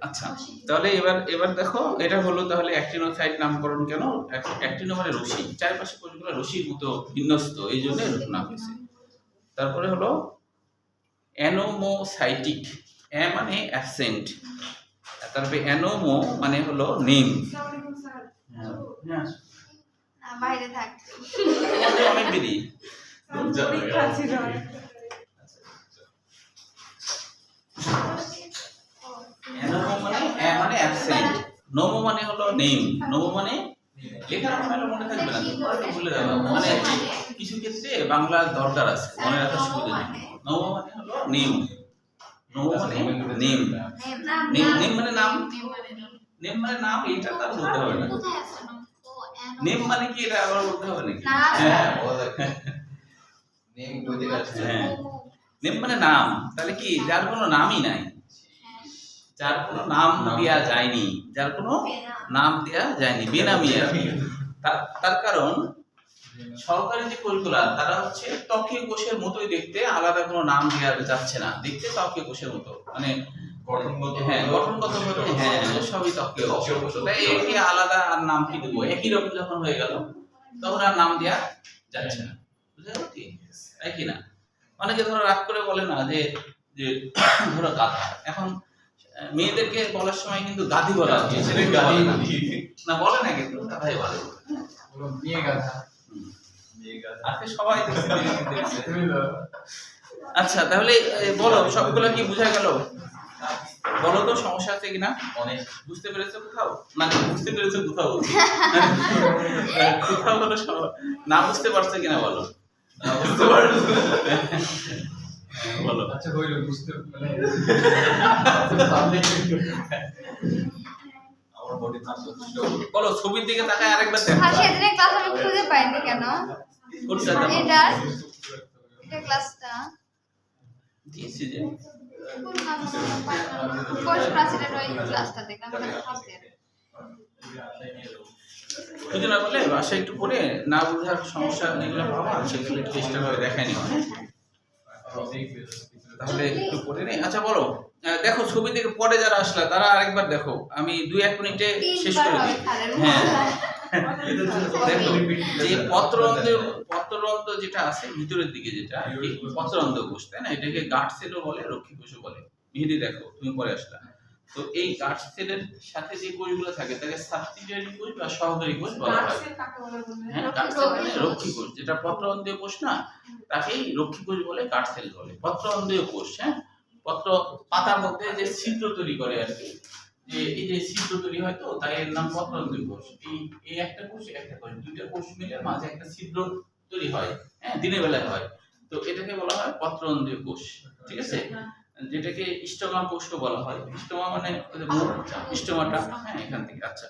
আচ্ছা, তাহলে এবার দেখো, এটা হলো তাহলে অ্যাক্টিনোসাইট নামকরণ কেন? অ্যাক্টিনো মানে রশ্মি, চারপাশে কোষগুলো রশ্মির মতো বিন্যস্ত, এই জন্য এরকম নাম হয়েছে। তারপরে হলো অ্যানোমোসাইটিক, অ্যা মানে অ্যাবসেন্ট, তারপরে অ্যানোমো মানে হলো নেম। বাইরে থাক, অনেক দেরি মানে অ্যাবসেন্ট, নোমো মানে হলো নেম, নোমো মানে লেখার সময় মনে থাকবে না, ভুলে যাবে, মানে কিছু ক্ষেত্রে বাংলা দরকার আছে, মনে রাখার সুবিধা নেই। নোমো মানে হলো নেম, নোমো মানে নেম, নেম মানে নাম, নেম মানে নাম, এইটা তার বলতে হবে না। নেম মানে কি, এটা আবার বলতে হবে নাকি? হ্যাঁ, নেম মানে নাম, তাহলে কি যার কোনো নামই নাই, যার কোনো নাম দেয়া যায়নি, যার কোনো নাম দেয়া যায়নি, বেনামি আর কি। তার কারণ সরকারি যে কোষগুলা তারা হচ্ছে ত্বকীয় কোষের মতোই দেখতে, আলাদা কোনো নাম দেওয়া যাচ্ছে না, দেখতে ত্বকীয় কোষের মতো, মানে গঠনগতভাবে হ্যাঁ সবই ত্বকীয় কোষ, তাই একে আলাদা আর নাম কি দেবো, একই রকম যখন হয়ে গেল তখন আর নাম দেওয়া যাচ্ছে না, বুঝতে পারছো কি? তাই কি না? অনেকে ধরো রাগ করে বলে না যে যে ধরো গাধা, এখন মেয়েদেরকে বলার সময় কিন্তু গাধি বলা হচ্ছে, ছেলেকে গাধি না বলে না, কিন্তু গাধাই বলে, মেয়ে গাধা, আজকে সবাই আচ্ছা, তাহলে বলো সবগুলো কি বোঝা গেল? বলো তো সমস্যা আছে কিনা, অনেক বুঝতে পেরেছো কোথাও, মানে বুঝতে পেরেছো কোথাও, কোথাও হলো না বুঝতে পারছো কিনা বলো, বুঝতে পারছো বলো। আচ্ছা হইল বুঝতে, মানে আমার বডি না বলো, ছবির দিকে তাকায় আরেকবার দেখো। হ্যাঁ, সেদিনের ক্লাস আমি খুঁজে পাইনি কেন, কোনটা দেখো? এটা ক্লাসটা দিয়েছি যে কোর্স ক্লাসের ওই ক্লাসটা দেখলাম, মানে হাতে বুঝে না বলে বাসায় একটু পড়ে না বোঝার সমস্যা যেগুলো পাওয়া সেগুলো চেষ্টা করে দেখায় নিও, তাহলে একটু পড়ে নেই। আচ্ছা বলো, দেখো ছবি থেকে পরে যারা আসলে তারা আরেকবার দেখো, আমি 2-1 মিনিটে শেষ করে দিই। হ্যাঁ দেখো, যে পত্ররন্ধ্র যেটা আছে ভিতরের দিকে, যেটা পত্ররন্ধ্র কোষ, তাই না, এটাকে গার্ড সেলও বলে, রক্ষী কোষও বলে। মেহেদি দেখো, তুমি পরে আসলা, তো এই গার্ড সেলের সাথে যে কোষগুলো থাকে তাকে সাবসিডিয়ারি কোষ বা সহকারী কোষ বলা হয়। হ্যাঁ, গার্ড সেল মানে রক্ষী কোষ, যেটা পত্ররন্ধ্রীয় কোষ না, তাকেই রক্ষী কোষ বলে, গার্ড সেল বলে। পত্ররন্ধ্রীয় কোষ, হ্যাঁ, পত্র পাতার মধ্যে যে ছিদ্র তৈরি করে আর কি, যে এই যে ছিদ্র তৈরি হয়, তো তাই এর নাম পত্ররন্ধ্রীয় কোষ। এই একটা কোষ, একটা কোষ, দুইটা কোষ মিলে মাঝে একটা ছিদ্র তৈরি হয়, হ্যাঁ, দিনের বেলায় হয়, তো এটাকে বলা হয় পত্ররন্ধ্রীয় কোষ, ঠিক আছে, যেটাকে স্টোমা কোষও বলা হয়। স্টোমা মানে স্টোমাটা, হ্যাঁ, এখান থেকে। আচ্ছা,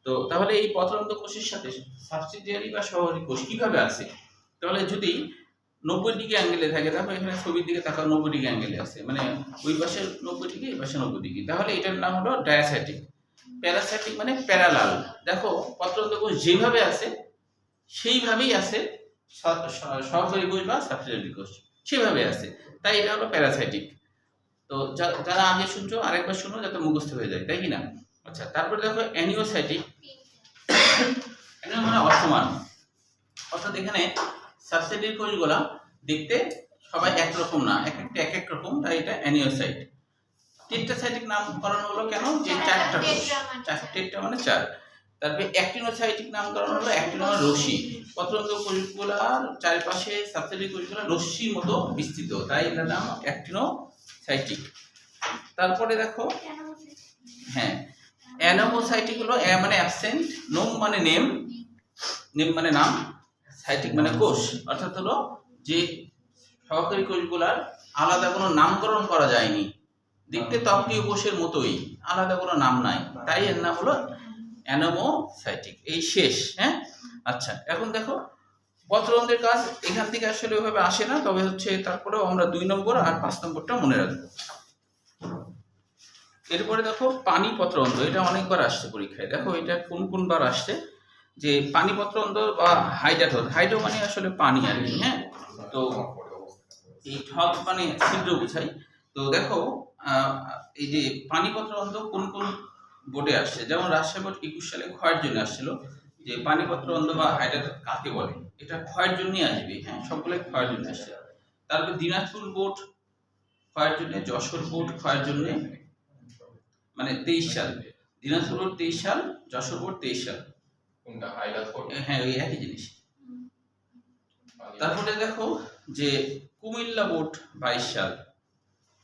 তো তাহলে এই পত্ররন্ধ্র কোষের সাথে সাবসিডিয়ারি বা সহকারী কোষ কিভাবে আছে? তাহলে যদি 90 ডিগ্রি অ্যাঙ্গেলে থাকে, দেখো এখানে ছবির দিকে তাকাও, 90 ডিগ্রি অ্যাঙ্গেলে আছে, মানে ওই পাশে 90 ডিগ্রি, এই পাশে 90 ডিগ্রি, তাহলে এটার নাম হলো ডায়াসাইটিক। প্যারাসাইটিক মানে প্যারালাল। দেখো পত্ররন্ধ্র কোষ যেভাবে আছে সেইভাবেই আছে সহকারী কোষ বা সাবসিডিয়ারি কোষ, সেভাবে আছে, তাই এটা হলো প্যারাসাইটিক। তো যারা আগে শুনছো আরেকবার শুনো যাতে মুখস্থ হয়ে যায়, তাই কি না? আচ্ছা, তারপরে দেখো অ্যানিওসাইটিক, অ্যানিও মানে অসমান, অর্থাৎ এখানে সাবসিডিয়ারি কোষগুলা দেখতে সবাই একরকম না, এক এক রকম, তাই এটা অ্যানিওসাইট। টেট্রাসাইটিক নামকরণ হলো কেন, যে 4টা কোষ, টেট্রা মানে 4। তারপরে অ্যাক্টিনোসাইটিক নামকরণ হলো, অ্যাক্টিনো মানে রশ্মি, পত্ররন্ধ্র কোষগুলার চারপাশে সাবসিডিয়ারি কোষগুলা রশ্মির মতো বিস্তৃত, তাই এটার নাম অ্যাক্টিনোসাইটিক। তারপরে দেখো, হ্যাঁ, অ্যানোমোসাইটিক হলো, অ্যা মানে অ্যাবসেন্ট, নোম মানে নেম, নেম মানে নাম, সাইটিক মানে কোষ, অর্থাৎ হলো যে সহকারী কোষগুলার আলাদা কোনো নামকরণ করা যায়নি, দেখতে ত্বকীয় কোষের মতোই, আলাদা কোনো নাম নাই, তাই এর নাম হলো অ্যানোমোসাইটিক। এই শেষ, হ্যাঁ। আচ্ছা, এখন দেখো পত্ররন্ধ্রের কাজ এখান থেকে আসলে ওইভাবে আসে না, তবে হচ্ছে তারপরেও আমরা 2 নম্বর আর 5 নম্বরটা মনে রাখবো। এরপরে দেখো পানি পত্ররন্ধ্র, এটা অনেকবার আসছে পরীক্ষায়, দেখো এটা কোন বার আসছে, যে পানি পত্ররন্ধ্র বা হাইড্রো, হাইড্রো মানে আসলে পানি আর কি, হ্যাঁ, তো এই ঠক মানে ছিদ্র বোঝাই। তো দেখো এই যে পানিপত্র অন্ধ কোন কোন বোর্ডে আসছে, যেমন রাজশাহী বোর্ড 21 সালে ক্ষয়ের জন্য আসছিল, যে পানিপত্র অন্ধ বা হাইডার কাকে বলে, এটা ক্ষয়ের জন্যই আসবে, হ্যাঁ সবগুলো ক্ষয়ের জন্য আসছে। তারপর দিনাজপুর বোর্ড ক্ষয়ের জন্য, যশোর বোর্ড ক্ষয়ের জন্য, মানে 23 সাল, দিনাজপুর বোর্ড 23 সাল, যশোর বোর্ড 23 সাল, কোনটা হাইলাইট করো? হ্যাঁ ওই একই জিনিস। তারপরে দেখো যে কুমিল্লা বোর্ড 22 সাল,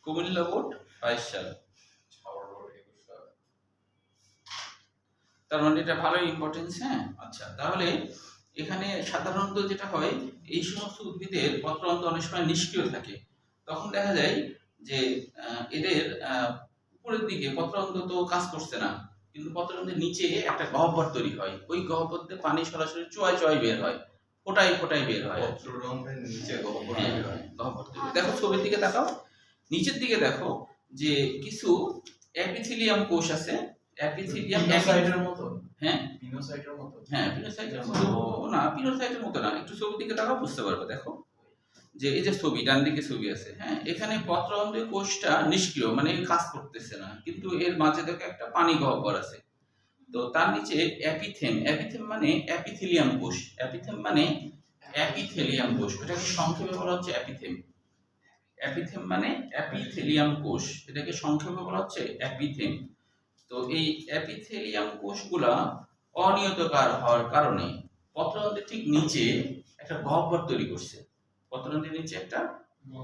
কুমিল্লা বোর্ড 22 সাল, তার মানে এটা ভালো ইম্পর্টেন্স। হ্যাঁ আচ্ছা, তাহলে এখানে সাধারণত যেটা হয়, এই সমস্ত উদ্ভিদের পত্রঅন্ত অনেক সময় নিষ্ক্রিয় থাকে, তখন দেখা যায় যে এদের উপরের দিকে পত্রঅন্ত তো কাজ করছে না, কিন্তু পত্রঅন্তের নিচে একটা গহ্বর তৈরি হয়, ওই গহ্বর দিয়ে পানি সরাসরি চোয়ায় চোয়ায় বের হয়, ফোটায় ফোটায় বের হয়। পত্ররন্ধ্রের নিচে গহ্বর হ্যাঁ, হয়। গহ্বর তৈরি। দেখো ছবির দিকে তাকাও, নিচের দিকে দেখো যে কিছু এপিথেলিয়াম কোষ আছে, এপিথেলিয়াম পিনোসাইটের মতো? হ্যাঁ পিনোসাইটের মতো? হ্যাঁ পিনোসাইটের মতো না, পিনোসাইটের মতো না, একটু ছবির দিকে তাকাও বুঝতে পারবে। দেখো যে এই যে ছবি, ডান দিকে ছবি আছে, হ্যাঁ এখানে পত্রঅন্ধ কোষটা নিষ্ক্রিয়, মানে কাজ করতেছে না, কিন্তু এর মাঝে দেখো একটা পানি গহ্বর আছে, তো তার নিচে এপিথেম, এপিথেম মানে এপিথেলিয়াম কোষ, এপিথেম মানে এপিথেলিয়াম কোষ, এটাকে সংক্ষেপে বলা হচ্ছে এপিথেম। এপিথেম মানে এপিথেলিয়াম কোষ, এটাকে সংক্ষেপে বলা হচ্ছে এপিথেম। তো এই এপিথেলিয়াম কোষগুলা অনিয়তকার হওয়ার কারণে পত্ররন্ধ্রের ঠিক নিচে একটা গহ্বর তৈরি করছে, পত্ররন্ধ্রের নিচে একটা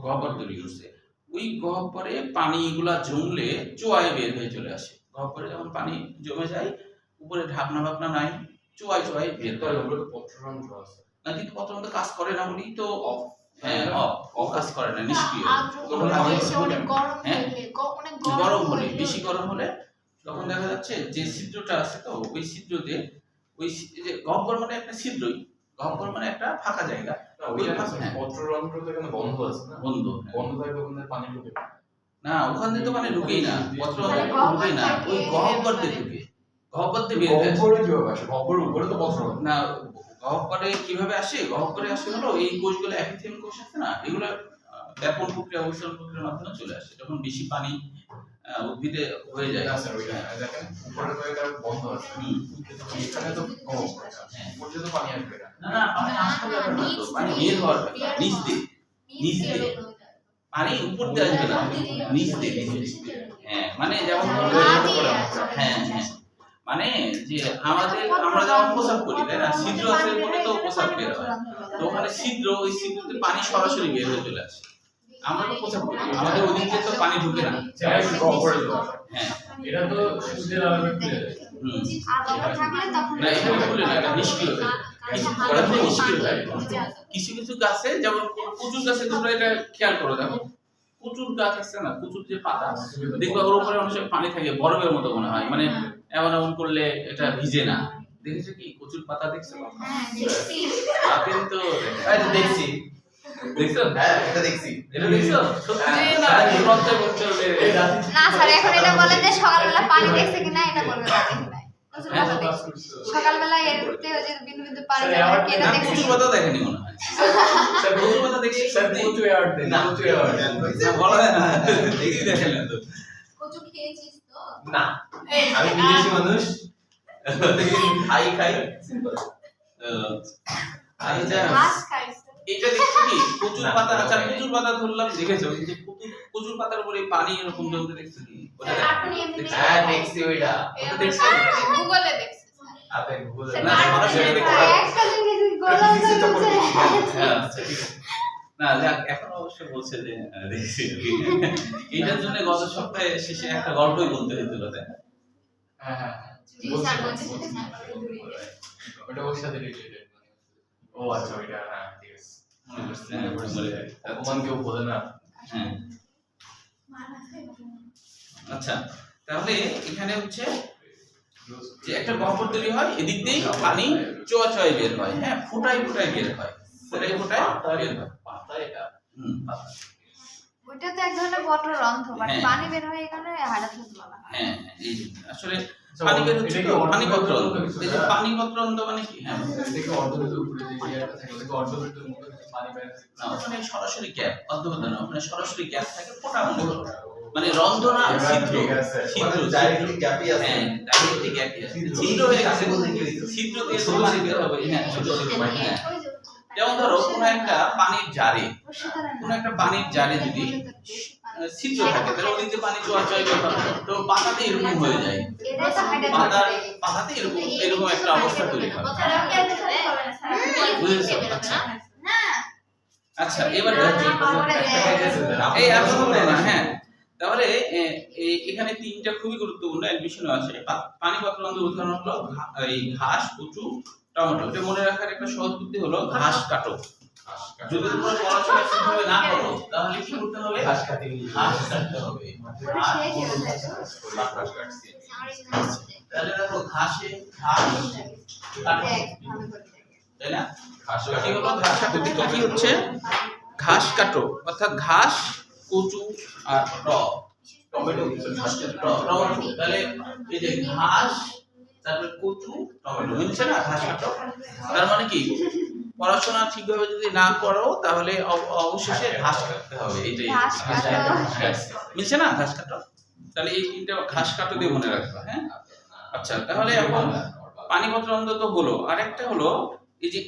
গহ্বর তৈরি করছে, ওই গহ্বরে পানিগুলা জমলে চোয়ায় বের হয়ে চলে আসে, গহ্বরে যখন পানি জমে যায় উপরে ঢাকনা বাকনা নাই, চোয়ায় চোয়ায় বের তার হয় উপরে তো পত্ররন্ধ্র আছে। না, কিন্তু পত্ররন্ধ্র কাজ করে না বলেই তো হ্যাঁ অফ কাজ করে না, নিষ্ক্রিয়। হ্যাঁ? গরম হলে, বেশি গরম হলে তখন দেখা যাচ্ছে যে ছিদ্রটা আছে, তো ওই ছিদ্রতে ওই যে গহ্বর মানে একটা ছিদ্রই, গহ্বর মানে একটা ফাঁকা জায়গা, না, ওই ওইটা ফাঁকা, হ্যাঁ, পত্ররন্ধ্র তো এখানে বন্ধ আছে না? বন্ধ, বন্ধ থাকলে ওখানে পানি ঢুকে। না ওখান থেকে তো মানে ঢুকেই না, পত্ররন্ধ্র ঢুকেই না, ওই গহ্বর দিয়ে ঢুকে, গহ্বর দিয়ে বের হয়ে আসে। গহ্বরে কিভাবে আসে? গহ্বরের উপরে তো পত্ররন্ধ্র। না গহ্বরে কিভাবে আসে, গহ্বরে আসে হলো এই কোষগুলো এপিথেলিয়াম কোষ আছে না, এগুলো ব্যাপন প্রক্রিয়া, অবস্থান প্রক্রিয়ার মাধ্যমে চলে আসে, যখন বেশি পানি উদ্ভিদে হয়ে যায়। না স্যার, ওইটা দেখেন উপরে তো এটা বন্ধ আছে। হুম। এখানে তো হ্যাঁ। উপরে তো পানি আসবে না। না না, পানি আসার ব্যাপার না তো, পানি বের হওয়ার ব্যাপার, নিচ দিয়ে, নিচ দিয়ে পানি উপর দিয়ে আসবে না, নিচ দিয়ে, নিচ দিয়ে। হ্যাঁ মানে যেমন হ্যাঁ হ্যাঁ, মানে যে আমরা যেমন প্রসাব করি তাই না, ছিদ্র আছে বলে তো প্রসাব বের হয়, তো ওখানে ছিদ্র, ওই ছিদ্রতে পানি সরাসরি বের হয়ে চলে আসে, আমরা তো প্রসাব করি, আমাদের ওই দিকে তো পানি ঢুকে না। গহ্বরে তো আসে। হ্যাঁ এটা তো সূর্যের আলোতে খুলে যায়। হুম, না এখানে খুলে না, এটা নিষ্ক্রিয় থাকে, নিষ্ক্রিয় থাকে। কিছু কিছু গাছে, যেমন কচুর গাছে তোমরা এটা খেয়াল করো, দেখো কচুর গাছ আছে না, কচুর যে পাতা দেখবা ওর উপরে অনেক সময় পানি থাকে, বরফের মতো মনে হয়, মানে এমন এমন করলে এটা ভিজে না, দেখেছো কি কচুর পাতা দেখছো? আপনি তো দেখছি। দেখছো? হ্যাঁ, এটা দেখছি। এটা দেখছো? সত্যি না, লজ্জা করতে হবে। না স্যার, এখন এটা বলেন যে সকালবেলা পানি দেখছে কিনা, এটা বলবেন না, দেখি নাই। প্রচুর কথা দেখছি। সকালবেলা এরতে ওই যে বিন্দু বিন্দু পানি স্যার, যাবে, আমার এটা না, দেখছি। কচুর পাতা দেখেনি মনে হয়। স্যার কচুর পাতা দেখছি স্যার সত্যি। কচু অ্যাওয়ার্ড দেন। না, কচু অ্যাওয়ার্ড দেন। না, বলা যায় না, দেখি দেখেন না তো। কচু খেয়েছিস তো? না, আমি বিদেশি মানুষ। খাই সিম্পল। আচ্ছা, ঘাস খাইছে। এটা দেখছো কি কচুর না, পাতা? আচ্ছা না, কচুর পাতা ধরলাম, দেখেছো যে কচুর পাতার উপরে পানি এরকম জমতে দেখছো কি? ওটা আপনি এমনি হ্যাঁ, দেখছি ওইটা। ওটা দেখছো? গুগলে দেখছি। আপনি গুগলে না, সরাসরি দেখতে পারো। একটা জিনিস গোলা ফিজিক্সে তো পড়ি। হ্যাঁ, আচ্ছা, ঠিক আছে। না যাক, এখন অবশ্য বলছে যে দেখছি। এটার জন্য গত সপ্তাহে শেষে একটা গল্পই বলতে হয়েছিল, তাই না? হ্যাঁ হ্যাঁ। জি স্যার বলছি। ওটা ওর সাথে রিলেটেড। ও আচ্ছা, ওইটা হ্যাঁ ঠিক আছে। মনে করছে, হ্যাঁ, মনে পড়ে। অপমান কেউ বলে না। হ্যাঁ, আচ্ছা তাহলে এখানে হচ্ছে যে একটা গহ্বর তৈরি হয়, এদিক দিয়ে পানি চোয়া চোয়ায় বের হয়, হ্যাঁ ফুটাই ফুটাই বের হয়, ফুটাই ফুটাই বের হয়। পাতা এটা। হুম, পাতা। ওইটা তো এক ধরনের পত্ররন্ধ্র, বাট হ্যাঁ। পানি বের হয় এখানে হাইড্রোফোন বলা হয়। হ্যাঁ হ্যাঁ, এই যে আসলে পানি বের হচ্ছে তো, পানিপত্র অন্ধ। এই যে পানিপত্র অন্ধ মানে কি? হ্যাঁ, এটাকে অর্ধবৃত্তের উপরে যে ইয়াটা থাকে ওটাকে অর্ধবৃত্তের মতো পানি বের হয়। না ওখানে সরাসরি গ্যাপ, অর্ধবদ্ধ না, ওখানে সরাসরি গ্যাপ থাকে, ফোটা অন্ধ। মানে রন্ধ্র না, ছিদ্র। মানে ডাইরেক্টলি গ্যাপই আছে। হ্যাঁ, ডাইরেক্টলি গ্যাপই আছে। ছিদ্র হয়ে গেছে, ছিদ্র দিয়ে তো পানি বের হবে। হ্যাঁ, ছোট ছোট পানি। হ্যাঁ। যেমন ধরো কোনো একটা পানির জারে, কোনো একটা পানির জারে যদি ছিদ্র থাকে তাহলে ওদিকে পানি চলাচল করবে, তো পাতাতে এরকম হয়ে যায়। পাতাতে এরকম একটা অবস্থা তৈরি হয়। বুঝেছো? আচ্ছা, এবার এই এত হলো না। হ্যাঁ, তাহলে এখানে তিনটা খুবই গুরুত্বপূর্ণ এডমিশন আছে। পানি পাত্রান্তর উদাহরণ হলো এই ঘাস, কচু, টমেটো। এটা মনে রাখার একটা সহজ বুদ্ধি হলো ঘাস কাটো। যদি তোমরা পড়াশোনা ঠিকভাবে না করো তাহলে কি করতে হবে? ঘাস কাটতে হবে। তাহলে দেখো ঘাস কাটো, তাই না? কি হলো ঘাস কাটো থেকে কি হচ্ছে? ঘাস কাটো অর্থাৎ ঘাস, কচু আর টমেটো। তাহলে এই যে ঘাস, তারপরে কচু, টমেটো, মিলছে না? ঘাস কাটো। তার মানে কি পড়াশোনা ঠিকভাবে যদি না করো তাহলে অবশেষে ঘাস কাটতে হবে। এইটাই মিলছে না? ঘাস কাটো। তাহলে এই তিনটা ঘাস কাটো দিয়ে মনে রাখবা। হ্যাঁ, আচ্ছা, তাহলে এখন পানি পাত্রান্তর তো হলো। আরেকটা হলো এই যে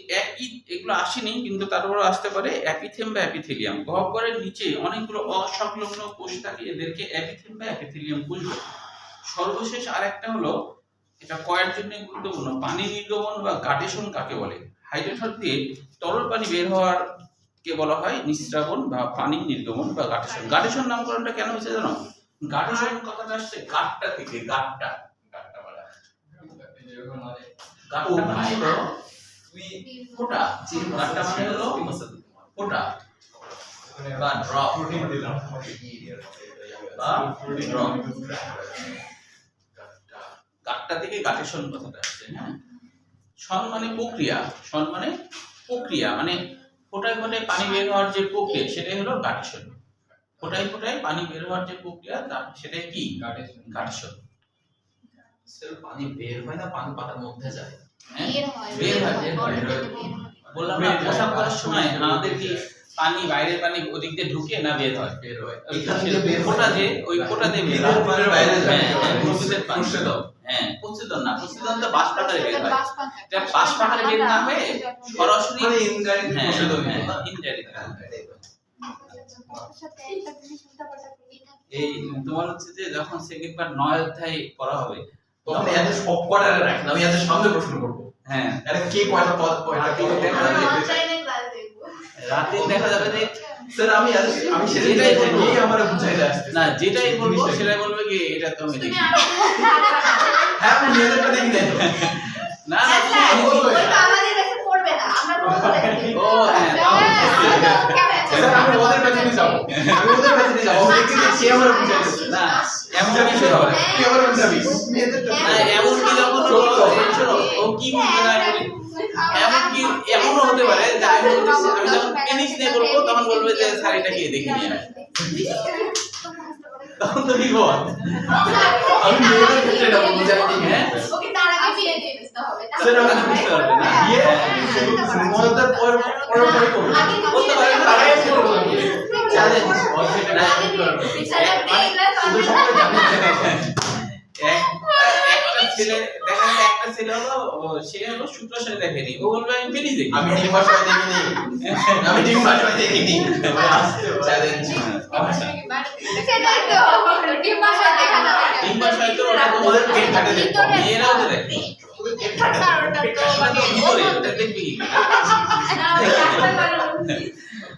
এগুলো আসেনি কিন্তু তারপরে আসতে পারে এপিথেম বা এপিথেলিয়াম। গহ্বরের নিচে অনেকগুলো অসংলগ্ন কোষ থাকে, এদেরকে এপিথেম বা এপিথেলিয়াম কোষ বলে। সর্বশেষ আরেকটা হলো, এটা কয়ের জন্য গুরুত্বপূর্ণ, পানি নির্গমন বা গাটেশন কাকে বলে? হাইড্রেটর দিয়ে তরল পানি বের হওয়ার কে বলা হয় নিঃস্রাবণ বা পানি নির্গমন বা গাটেশন। গাটেশন নামকরণটা কেন হয়েছে জানো? গাটেশন কথাটা আসছে গাট্টা থেকে। গাট্টা মানে হলো ফোঁটা। গাট্টা মানে হলো ফোঁটা বা ড্রপ। গাট্টা থেকে গাটেশন কথাটা আসছে। হ্যাঁ, শন মানে প্রক্রিয়া। শন মানে প্রক্রিয়া, মানে ফোঁটায় ফোঁটায় পানি বের হওয়ার যে প্রক্রিয়া সেটাই হলো গাটেশন। ফোঁটায় ফোঁটায় পানি বের হওয়ার যে প্রক্রিয়া সেটাই কি? গাটেশন। সেটা পানি বের হয় না, পানি পাতার মধ্যে যায়। বের হয়। বললাম না প্রসাব করার সময় আমাদের কি পানি, বাইরের পানি ওদিক দিয়ে ঢুকে না বের হয়? বের হয়। ফোঁটা যে ওই ফোঁটা দিয়ে বের হয়, বাইরে যায়। হ্যাঁ, প্রস্তুতন না, প্রস্তুতন তো বাষ্প আকারে বের হয়। এটা বাষ্প আকারে বের না হয়ে সরাসরি ইনডাইরেক্ট প্রস্তুতন। হ্যাঁ, ইনডাইরেক্ট। এই তোমার হচ্ছে যে যখন সেকেন্ড পার্ট 9 অধ্যায় পড়া হবে তখন এদের সব কয়টা রাখেন, আমি এদের সামনে প্রশ্ন করব। হ্যাঁ, আরে কে কয়টা পদ কয়টা রাতে দেখা যাবে যে স্যার আমি সেটাই বলবো, আমারে বুঝাইতে আসছে না, যেটাই বলবো সেটাই বলবে কি এটা তো আমি দেখি। হ্যাঁ, আমি এদেরটা দেখি না না, আমি বলবো আমাদের কাছে পড়বে না, আমরা বলবো। ও হ্যাঁ, স্যার আমি ওদের পেছনে যাব, আমি ওদের পেছনে যাব, দেখি যে সে আমারে বুঝাইছে। না এমন কিছু হবে কি আমারে বুঝাবি? না, এমন কি যখন শোনো ও কি বুঝবে না, এমন কি এমনও হতে পারে যে আমি যখন পেনিস নিয়ে বলবো তখন বলবে যে স্যার এটা কি দেখে নিয়ে আয়। তখন তো বিপদ। আমি মেয়েদের ক্ষেত্রে এটা বুঝাই দিই। হ্যাঁ ওকে তার আগে বিয়ে দিয়ে দিতে হবে। স্যার আমি বুঝতে পারবে না। বিয়ে মনটার পর করব বলতে পারে না, তারাই করব চ্যালেঞ্জ বিছানা নেই না শুধু সবাই জানে। একটা ছেলে হলো সে হলো শুক্রাশয় দেখেনি, ও বলবে আমি পেনিস দেখি। আমি ডিম ভাষায় দেখিনি, আমি ডিম ভাষায় দেখিনি। চ্যালেঞ্জ সেটাই তো ডিম ভাষা দেখা যাবে। ডিম ভাষায় তো ওদের পেট কাটে দেখো, মেয়েরাও তো দেখে। দেখবি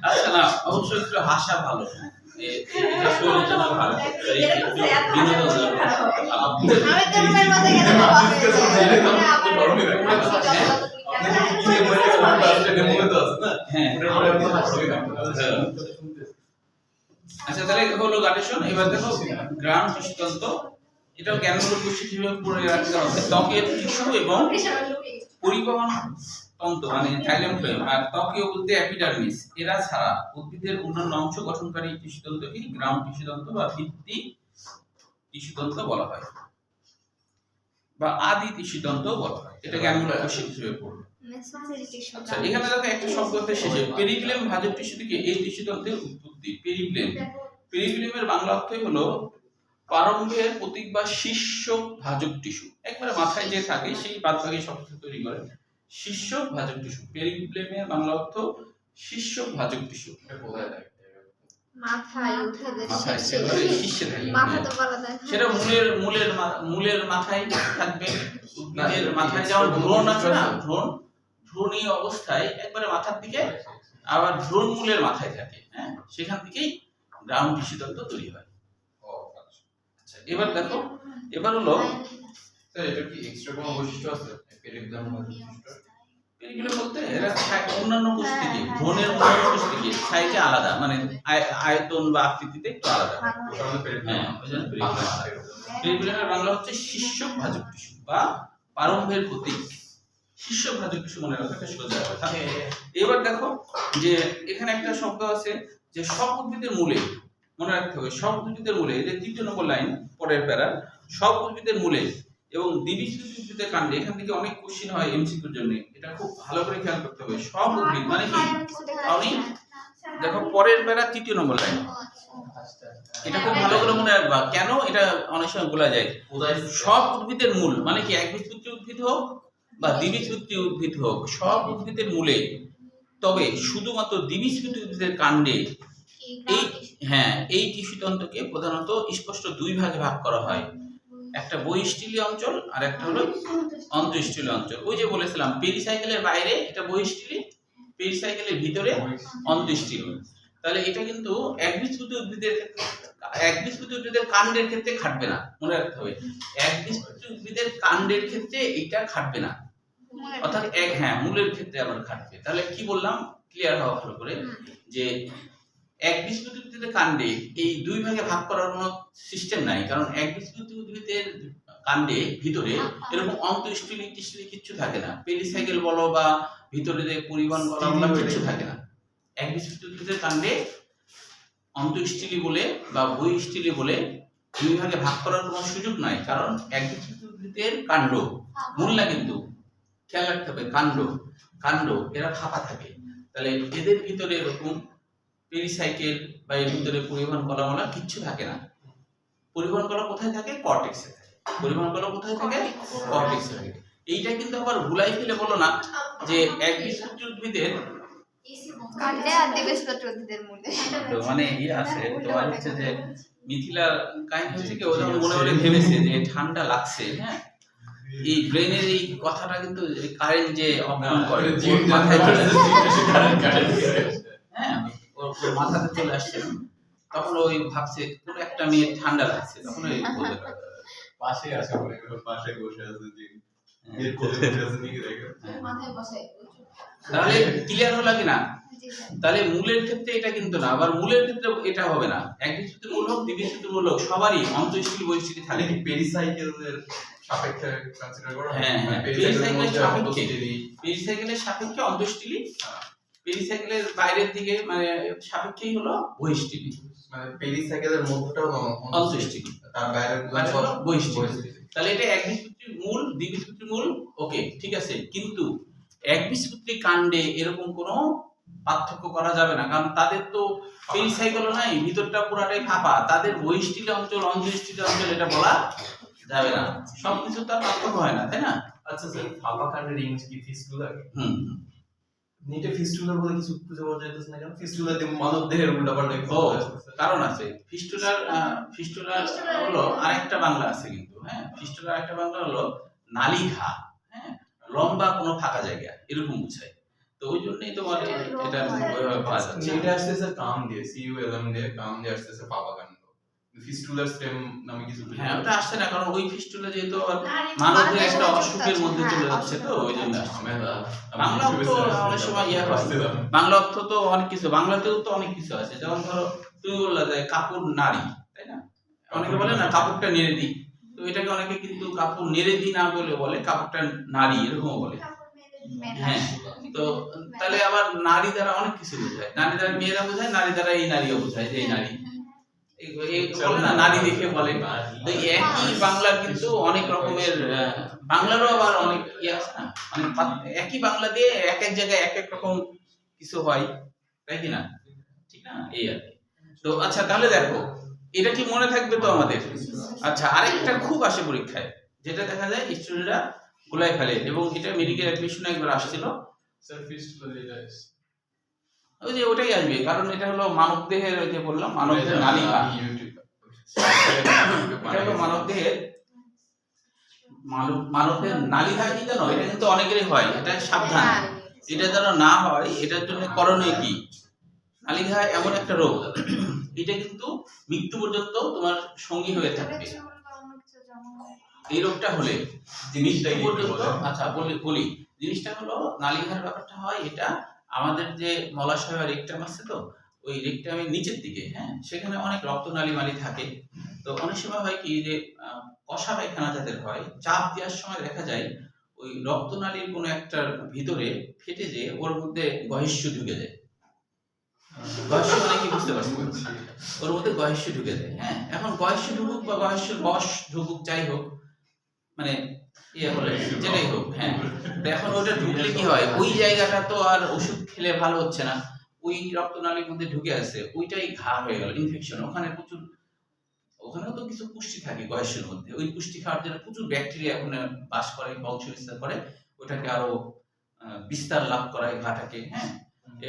আচ্ছা না, অবশ্যই একটু হাসা ভালো, এটা শরীরের জন্য ভালো, বিনোদন। আমি তো রুমের মধ্যে গেলে আচ্ছা, তাহলে হলো গাটেশন। এবার দেখো গ্রাম টিস্যুতন্ত্র, এটাও জ্ঞানমূলক বৈশিষ্ট্য হিসেবে পড়ে রাখতে হবে। ত্বকের টিস্যু এবং পরিবহন তন্ত্র মানে জাইলেম ফ্লোয়েম আর ত্বকীয় বলতে এপিডার্মিস, এরা ছাড়া উদ্ভিদের অন্যান্য অংশ গঠনকারী টিস্যুতন্ত্রকে গ্রাম টিস্যুতন্ত্র বা ভিত্তি টিস্যুতন্ত্র বলা হয় বা আদি টিস্যুতন্ত্র বলা হয়। এটা জ্ঞানমূলক বৈশিষ্ট্য হিসেবে পড়বে। আচ্ছা, এখানে দেখো একটা শব্দ আছে শেষে, পেরিক্লেম ভাজক টিস্যু থেকে এই টিস্যুতন্ত্রের উৎপত্তি। পেরিক্লেম পেরিফেরিয়ামের বাংলা অর্থই হলো প্রারম্ভের প্রতীক বা শীর্ষক ভাজক টিস্যু, একবারে মাথায় যে থাকে সেই বাদবাকি সব কিছু তৈরি করে শীর্ষক ভাজক টিস্যু। পেরিফেরিয়ামের বাংলা অর্থ শীর্ষক ভাজক টিস্যু। এটা কোথায় থাকে? মাথায় উঠে মাথায় একেবারে শীর্ষে থাকে। মাথা তো বলা যায় না। সেটা মূলের মাথায় থাকবে। উদ্ভিদের মাথায় যেমন ভ্রূণ আছে না, ভ্রূণী অবস্থায় একবারে মাথার দিকে, আবার ভ্রূণ মূলের মাথায় থাকে। হ্যাঁ, সেখান থেকেই গ্রাউন্ড টিস্যুতন্ত্র তৈরি হয়। ও আচ্ছা। আচ্ছা, এবার দেখো, এবার হলো স্যার এটা কি এক্সট্রা কোনো বৈশিষ্ট্য আছে পেরিফেরিয়াম বৈশিষ্ট্য? পেরিফেরিয়াম বলতে এরা অন্যান্য কোষ থেকে, ভ্রূণের অন্যান্য কোষ থেকে সাইজে আলাদা, মানে আয়তন বা আকৃতিতে একটু আলাদা। ওটা হলো পেরিফেরিয়াম। হ্যাঁ, ওই জন্য পেরিফেরিয়ামের বাংলা হচ্ছে শীর্ষক ভাজক টিস্যু বা প্রারম্ভের প্রতীক। শীর্ষক ভাজক টিস্যু মনে রাখা একটা সোজা কথা। এবার দেখো যে এখানে একটা শব্দ আছে যে সব উদ্ভিদের মূলে, মনে রাখতে হবে সব উদ্ভিদের মূলে, এই যে 3 নম্বর লাইন পরের প্যারা, সব উদ্ভিদের মূলে এবং দ্বিবীজপত্রী উদ্ভিদের কাণ্ডে। এখান থেকে অনেক কোশ্চেন হয় এমসিকিউর জন্য, এটা খুব ভালো করে খেয়াল করতে হবে। সব উদ্ভিদ মানে কি, আমি দেখো পরের প্যারা 3 নম্বর লাইন, এটা খুব ভালো করে মনে রাখবা। কেন এটা অনেক সময় ভোলা যায়। সব উদ্ভিদের মূল মানে কি, একবীজপত্রী উদ্ভিদ হোক বা দ্বিবীজপত্রী উদ্ভিদ হোক, সব উদ্ভিদের মূলে, তবে শুধুমাত্র দ্বিবীজপত্রী উদ্ভিদের কাণ্ডে এই টিস্যুতন্ত্রকে প্রধানত স্পষ্ট 2 ভাগে ভাগ করা হয়। একটা বহিঃস্থলী অঞ্চল আর একটা হলো অন্তঃস্থলী অঞ্চল। ওই যে বলেছিলাম পেরিসাইকেলের বাইরে এটা বহিঃস্থলী, পেরিসাইকেলের ভিতরে অন্তঃস্থলী। তাহলে এটা কিন্তু একবীজপত্রী উদ্ভিদের কাণ্ডের ক্ষেত্রে খাটবে না, মনে রাখতে হবে। একবীজপত্রী উদ্ভিদের কাণ্ডের ক্ষেত্রে এটা খাটবে না, অর্থাৎ মূলের ক্ষেত্রে আবার খাটবে। তাহলে কি বললাম, ক্লিয়ার হওয়া ভালো করে, যে একবীজপত্রী উদ্ভিদের কাণ্ডে এই 2 ভাগে ভাগ করার কোনো সিস্টেম নাই। কারণ একবীজপত্রী উদ্ভিদের কাণ্ডে ভিতরে এরকম অন্তঃস্থলী কিচ্ছু থাকে না। পেরিসাইকেল বলো বা ভিতরে যে পরিবহন বলা কিচ্ছু থাকে না। একবীজপত্রী উদ্ভিদের কাণ্ডে অন্তঃস্থলী বলে বা বহিঃস্থলী বলে 2 ভাগে ভাগ করার কোনো সুযোগ নাই। কারণ একবীজপত্রী উদ্ভিদের কাণ্ড, মূল না কিন্তু, খেয়াল রাখতে হবে, কাণ্ড এরা ফাঁপা থাকে। তাহলে এদের ভিতরে এরকম পেরিসাইকেল বা এর ভিতরে পরিবহন কলামলা কিচ্ছু থাকে না। পরিবহন কলা কোথায় থাকে? কর্টেক্সে থাকে। পরিবহন কলা কোথায় থাকে? কর্টেক্সে থাকে। এইটা কিন্তু আবার ভুলাই ফেলে বলো না যে একবীজপত্রী উদ্ভিদের কাণ্ডে আর দ্বিবীজপত্রী উদ্ভিদের মূলে। তো মানে আছে তোমার হচ্ছে যে মিথিলার কাহিনী হচ্ছে কি, ও যখন মনে মনে ভেবেছে যে ঠান্ডা লাগছে, হ্যাঁ, এই ব্রেনের এই কথাটা কিন্তু কারেন্ট যে অপমান করে মাথায় চলে আসছে, হ্যাঁ, ওর মাথাতে চলে আসছে। তখন ওই ভাবছে কোন একটা মেয়ে ঠান্ডা লাগছে, তখন ওই বলে পাশে আছে, বলে পাশে বসে আছে যে এর কোলে বসে আছে নাকি দেখো মাথায় বসাই। তাহলে ক্লিয়ার হলো কি না? তাহলে মূলের ক্ষেত্রে এটা কিন্তু না, আবার মূলের ক্ষেত্রে এটা হবে না। একবীজপত্রী মূল হোক, দ্বিবীজপত্রী মূল হোক, সবারই অন্তঃস্থলী বহিঃস্থলী থাকে। কি পেরিসাইকেলের সাপেক্ষে কনসিডার করো? হ্যাঁ, পেরিসাইকেলের সাপেক্ষে অন্তঃস্থলী, পেরিসাইকেলের বাইরের দিকে মানে সাপেক্ষেই হলো বহিঃস্থলী। মানে পেরিসাইকেলের মধ্যটাও অন্তঃস্থলী, তার বাইরের হলো বহিঃস্থলী। তাহলে এটা একবীজপত্রী মূল, দ্বিবীজপত্রী মূল, ওকে ঠিক আছে। কিন্তু একবীজপত্রী কাণ্ডে এরকম কোনো পার্থক্য করা যাবে না, কারণ তাদের তো পেরিসাইকেলও নাই, ভিতরটা পুরাটাই ফাঁপা। তাদের বহিঃস্থলী অঞ্চল, অন্তঃস্থলী অঞ্চল এটা বলা যাবে না। সবকিছু তার পার্থক্য হয় না, তাই না? আচ্ছা স্যার, ফাঁপা কাণ্ডের ইংলিশ কি ফিস্টুলার? নিটে ফিস্টুলার বলে কিছু খুঁজে পাওয়া যাইতেছে না, কারণ ফিস্টুলার দিয়ে মানব দেহের উল্টাপাল্টা কিছু কারণ আছে। ফিস্টুলার হলো আরেকটা বাংলা আছে কিন্তু, হ্যাঁ, ফিস্টুলার আরেকটা বাংলা হলো নালীঘা, হ্যাঁ, লম্বা কোনো ফাঁকা জায়গা এরকম বোঝায়। তো ওই জন্যই তোমার এটা ওইভাবে পাওয়া যাচ্ছে। এটা আসতেছে কাম দিয়ে, সিইউএলএম দিয়ে, কাম দিয়ে আসতেছে ফাঁপা কাণ্ড। ফিস্টুলার স্টেম নামে কিছু, হ্যাঁ, ওটা আসছে না, কারণ ওই ফিস্টুলা যেহেতু মানবের একটা অসুখের মধ্যে চলে যাচ্ছে, তো ওই জন্য আসছে। বাংলা অর্থ অনেক সময় ইয়ে হয়, বাংলা অর্থ তো অনেক কিছু, বাংলাতেও তো অনেক কিছু আছে। যেমন ধরো তুমি বললা যে কাপড় নারী, তাই না? অনেকে বলে না কাপড়টা নেড়ে দিই, তো এটাকে অনেকে কিন্তু কাপড় নেড়ে দিই না বলে বলে কাপড়টা নারী, এরকম বলে। হ্যাঁ, তো তাহলে আবার নারী দ্বারা অনেক কিছু বোঝায়। নারী দ্বারা মেয়েরা বোঝায়, নারী দ্বারা এই নারীও বোঝায়, যে এই নারী নারী দেখে বলে। তো একই বাংলা কিন্তু অনেক রকমের, বাংলারও আবার অনেক ইয়ে আছে না, একই বাংলা দিয়ে এক এক জায়গায় এক এক রকম কিছু হয়, তাই কি না? ঠিক না? এই আর কি। তো তো আচ্ছা তাহলে দেখো এটা কি মনে থাকবে তো আমাদের। আচ্ছা আরেকটা খুব আসে পরীক্ষায়, যেটা দেখা যায় স্টুডেন্টরা গুলাই ফেলে, এবং এটা মেডিকেল অ্যাডমিশনে একবার আসছিল। স্যার ফিস্টুলা যেটা ওই যে ওটাই আসবে, কারণ এটা হলো মানবদেহের, ওই যে বললাম মানবদেহের নালিকা, এটা হলো মানবদেহের মানবদেহের নালিকা কি জানো, এটা কিন্তু অনেকেরই হয়, এটা সাবধান, এটা যেন না হয়। এটার জন্য করণীয় কি, নালিকা এমন একটা রোগ, এটা কিন্তু মৃত্যু পর্যন্ত তোমার সঙ্গী হয়ে থাকবে। এই রোগটা হলে জিনিসটা পর্যন্ত, আচ্ছা বলি জিনিসটা হলো নালিকার ব্যাপারটা হয়, এটা আমাদের যে মলাশয় বা রেকটাম আছে, তো ওই রেকটামের নিচের দিকে, হ্যাঁ, সেখানে অনেক রক্তনালী মালি থাকে। তো অনেক সময় হয় কি যে কষা পায়খানা যাদের হয়, চাপ দেওয়ার সময় দেখা যায় ওই রক্তনালীর কোনো একটার ভিতরে ফেটে যে ওর মধ্যে গহিষ্য ঢুকে যায়। গহিষ্য মানে কি বুঝতে পারছো? ওর মধ্যে গহিষ্য ঢুকে যায়। হ্যাঁ, এখন গহিষ্য ঢুকুক বা গহিষ্যের বশ ঢুকুক, যাই হোক, মানে ইয়ে হলে যেটাই হোক, হ্যাঁ, এখন ওটা ঢুকলে কি হয়, ওই জায়গাটা তো আর ওষুধ খেলে ভালো হচ্ছে না, ওই রক্তনালীর মধ্যে ঢুকে আছে, ওইটাই ঘা হয়ে গেল, ইনফেকশন। ওখানেও তো কিছু পুষ্টি থাকে গয়েশের মধ্যে, ওই পুষ্টি খাওয়ার জন্য প্রচুর ব্যাকটেরিয়া ওখানে বাস করে, বংশ বিস্তার করে, ওটাকে আরো বিস্তার লাভ করায় ঘাটাকে, হ্যাঁ,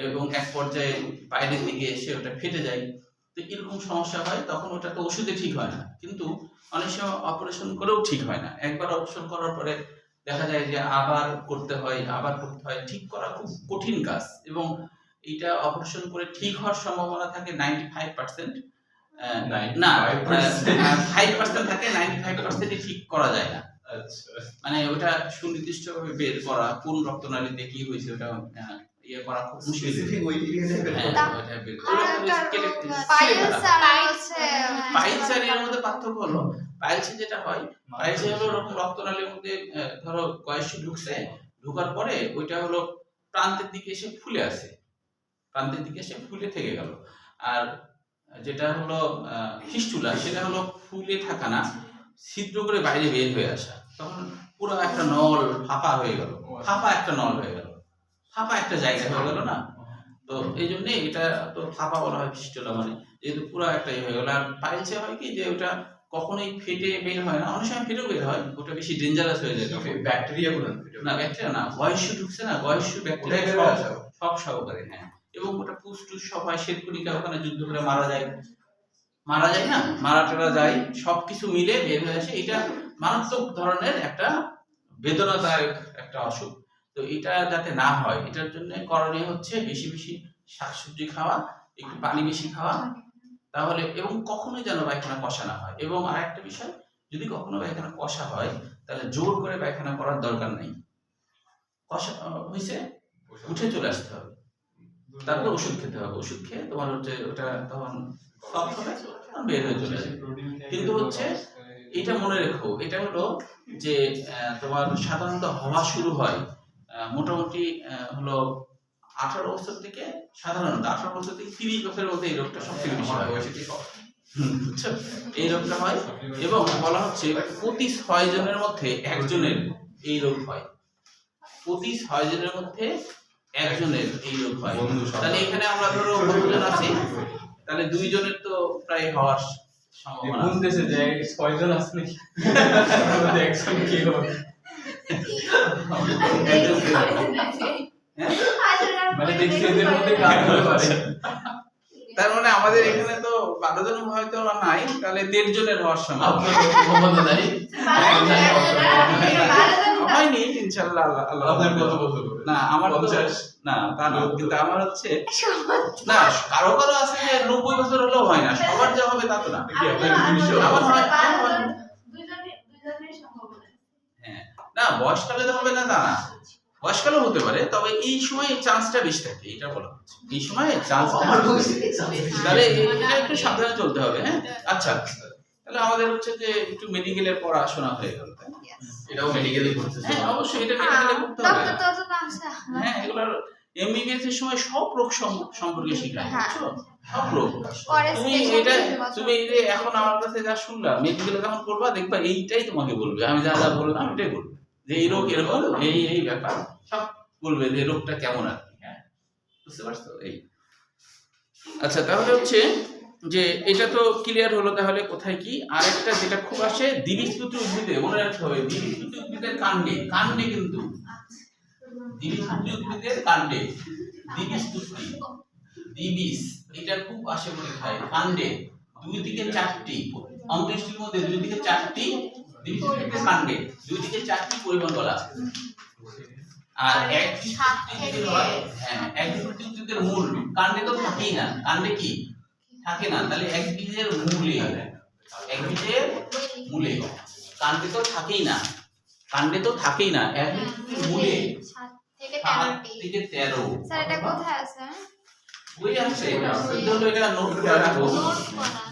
এবং এক পর্যায়ে বাইরের দিকে এসে ওটা ফেটে যায়। তো এরকম সমস্যা হয়, তখন ওটা তো ওষুধে ঠিক হয় না, কিন্তু অনেক সময় অপারেশন করেও ঠিক হয় না। একবার অপারেশন করার পরে দেখা যায় যে আবার করতে হয়, ঠিক করা খুব কঠিন কাজ, এবং এটা অপারেশন করে ঠিক হওয়ার সম্ভাবনা থাকে 95%, না 5% থাকে, 95% ঠিক করা যায় না। মানে ওটা সুনির্দিষ্টভাবে বের করা কোন রক্তনালীতে কি হয়েছে, ওটা ইয়ে করা খুব মুশকিল। পাইলস আর এর মধ্যে পার্থক্য হলো, পাইলসে যেটা হয়, পাইলসে হলো রক্তনালীর মধ্যে ধরো গয়েশ ঢুকছে, ঢোকার পরে ওইটা হলো প্রান্তের দিকে এসে ফুলে আসে, প্রান্তের দিকে এসে ফুলে থেকে গেল। আর যেটা হলো ফিস্টুলা, সেটা হলো ফুলে থাকা না, ছিদ্র করে বাইরে বের হয়ে আসা, তখন পুরো একটা নল ফাঁপা হয়ে গেল, ফাঁপা একটা নল হয়ে গেল, ফাঁপা একটা জায়গা হয়ে গেল না। তো এই জন্য এটা তো ফাঁপা বলা হয় ফিস্টুলা, মানে যেহেতু পুরো একটা ইয়ে হয়ে গেল। আর পাইলসে হয় কি যে ওটা কখনোই ফেটে বের হয় না, অনেক সময় ফেটেও বের হয়, ওটা বেশি ডেঞ্জারাস হয়ে যায়। ব্যাকটেরিয়া গুলো না, ব্যাকটেরিয়া না, গয়েশ ঢুকছে না, গয়েশ ব্যাকটেরিয়া সব সহকারে, হ্যাঁ, এবং ওটা পুষ্টুস সব হয়, শ্বেতকণিকা ওখানে যুদ্ধ করে মারা যায় না, মারা টারা যায়, সবকিছু মিলে বের হয়ে আসে। এটা মারাত্মক ধরনের একটা বেদনাদায়ক একটা অসুখ। তো এটা যাতে না হয়, এটার জন্য করণীয় হচ্ছে বেশি বেশি শাকসবজি খাওয়া, একটু পানি বেশি খাওয়া, তাহলে, এবং কখনোই যেন পায়খানা কষা না হয়। এবং আরেকটা বিষয়, যদি কখনো পায়খানা কষা হয়, তাহলে জোর করে পায়খানা করার দরকার নেই, কষা হয়েছে উঠে চলে আসতে হবে, তারপর ওষুধ খেতে হবে, ওষুধ খেয়ে তোমার হচ্ছে ওটা তখন সব হবে, বের হয়ে চলে আসবে। কিন্তু হচ্ছে এটা মনে রেখো, এটা হলো যে তোমার সাধারণত হওয়া শুরু হয় মোটামুটি হলো 18 বছর থেকে, সাধারণত 18 বছর থেকে 30 বছরের মধ্যে এই রোগটা সবথেকে বেশি হয়, বুঝছো? এই রোগটা হয়, এবং বলা হচ্ছে প্রতি 6 জনের মধ্যে একজনের এই রোগ হয়, প্রতি 6 জনের মধ্যে একজনের এই রোগ হয়। তাহলে এখানে আমরা ধরো কতজন আছি, তাহলে 2 জনের তো প্রায় হওয়ার সম্ভাবনা বলতেছে যে 6 জন আছে নাকি, একজন কি হবে, মানে দেখছি এদের মধ্যে কাজ হতে পারে। তার মানে আমাদের এখানে তো 12 জন হয়তো নাই, তাহলে 13 জনের হওয়ার সম্ভাবনা হয়নি ইনশাআল্লাহ। আল্লাহ আপনার কত বছর না, আমার 50 না, তা না, কিন্তু আমার হচ্ছে না, কারো কারো আছে যে 90 বছর হলেও হয় না, সবার যা হবে তা তো না। আমার হয়, হ্যাঁ, না বয়সকালে তো হবে না তা না, বয়সকালেও হতে পারে, তবে এই সময় চান্সটা বেশি থাকে, এটা বলা হচ্ছে এই সময় চান্স। তাহলে এটা একটু সাবধানে চলতে হবে, হ্যাঁ। আচ্ছা, তাহলে আমাদের হচ্ছে যে একটু মেডিকেলের পড়াশোনা হয়ে গেল, এটাও মেডিকেলে করতেছে। হ্যাঁ অবশ্যই এটা মেডিকেলে করতে হবে। হ্যাঁ, এগুলোর এমবিবিএস এর সময় সব রোগ সম্পর্কে শেখায়, বুঝছো? সব রোগ। তুমি এই যে এখন আমার কাছে যা শুনলা, মেডিকেলে যখন পড়বা দেখবা এইটাই তোমাকে বলবে, আমি যা যা বললাম এটাই বলবে, যে এই রোগ এরকম, এই ব্যাপার সব বলবে, যে রোগটা কেমন আর কি। হ্যাঁ, বুঝতে পারছো? এই আচ্ছা, তাহলে হচ্ছে যে এটা তো ক্লিয়ার হলো, তাহলে কোথায় কি আরেকটা যেটা খুব আসে দ্বিবীজপত্রী উদ্ভিদে, মনে রাখতে হবে দ্বিবীজপত্রী উদ্ভিদের কাণ্ডে, কাণ্ডে কিন্তু দ্বিবীজপত্রী উদ্ভিদের কাণ্ডে, দ্বিবীজপত্রী দ্বিবীজ এটা খুব আসে পরীক্ষায়, কাণ্ডে 2 থেকে 4টি অন্ত্যেষ্টির মধ্যে 2 থেকে 4টি দ্বিবীজপত্রীর কাণ্ডে 2 থেকে 4টি পরিবহন কলা, আর একবীজপত্রী হয় একবীজপত্রী উদ্ভিদের মূল কাণ্ডে তো থাকেই না, কাণ্ডে কি থাকে না, তাহলে একবীজের মূলে, একবীজের মূলে কাণ্ডে তো থাকেই না, কাণ্ডে তো থাকেই না, একবীজের মূলে 7 থেকে 13টি। থেকে 13। স্যার এটা কোথায় আছে? ওই আছে শুধু হলো এটা নোট করে রাখো, নোট করা।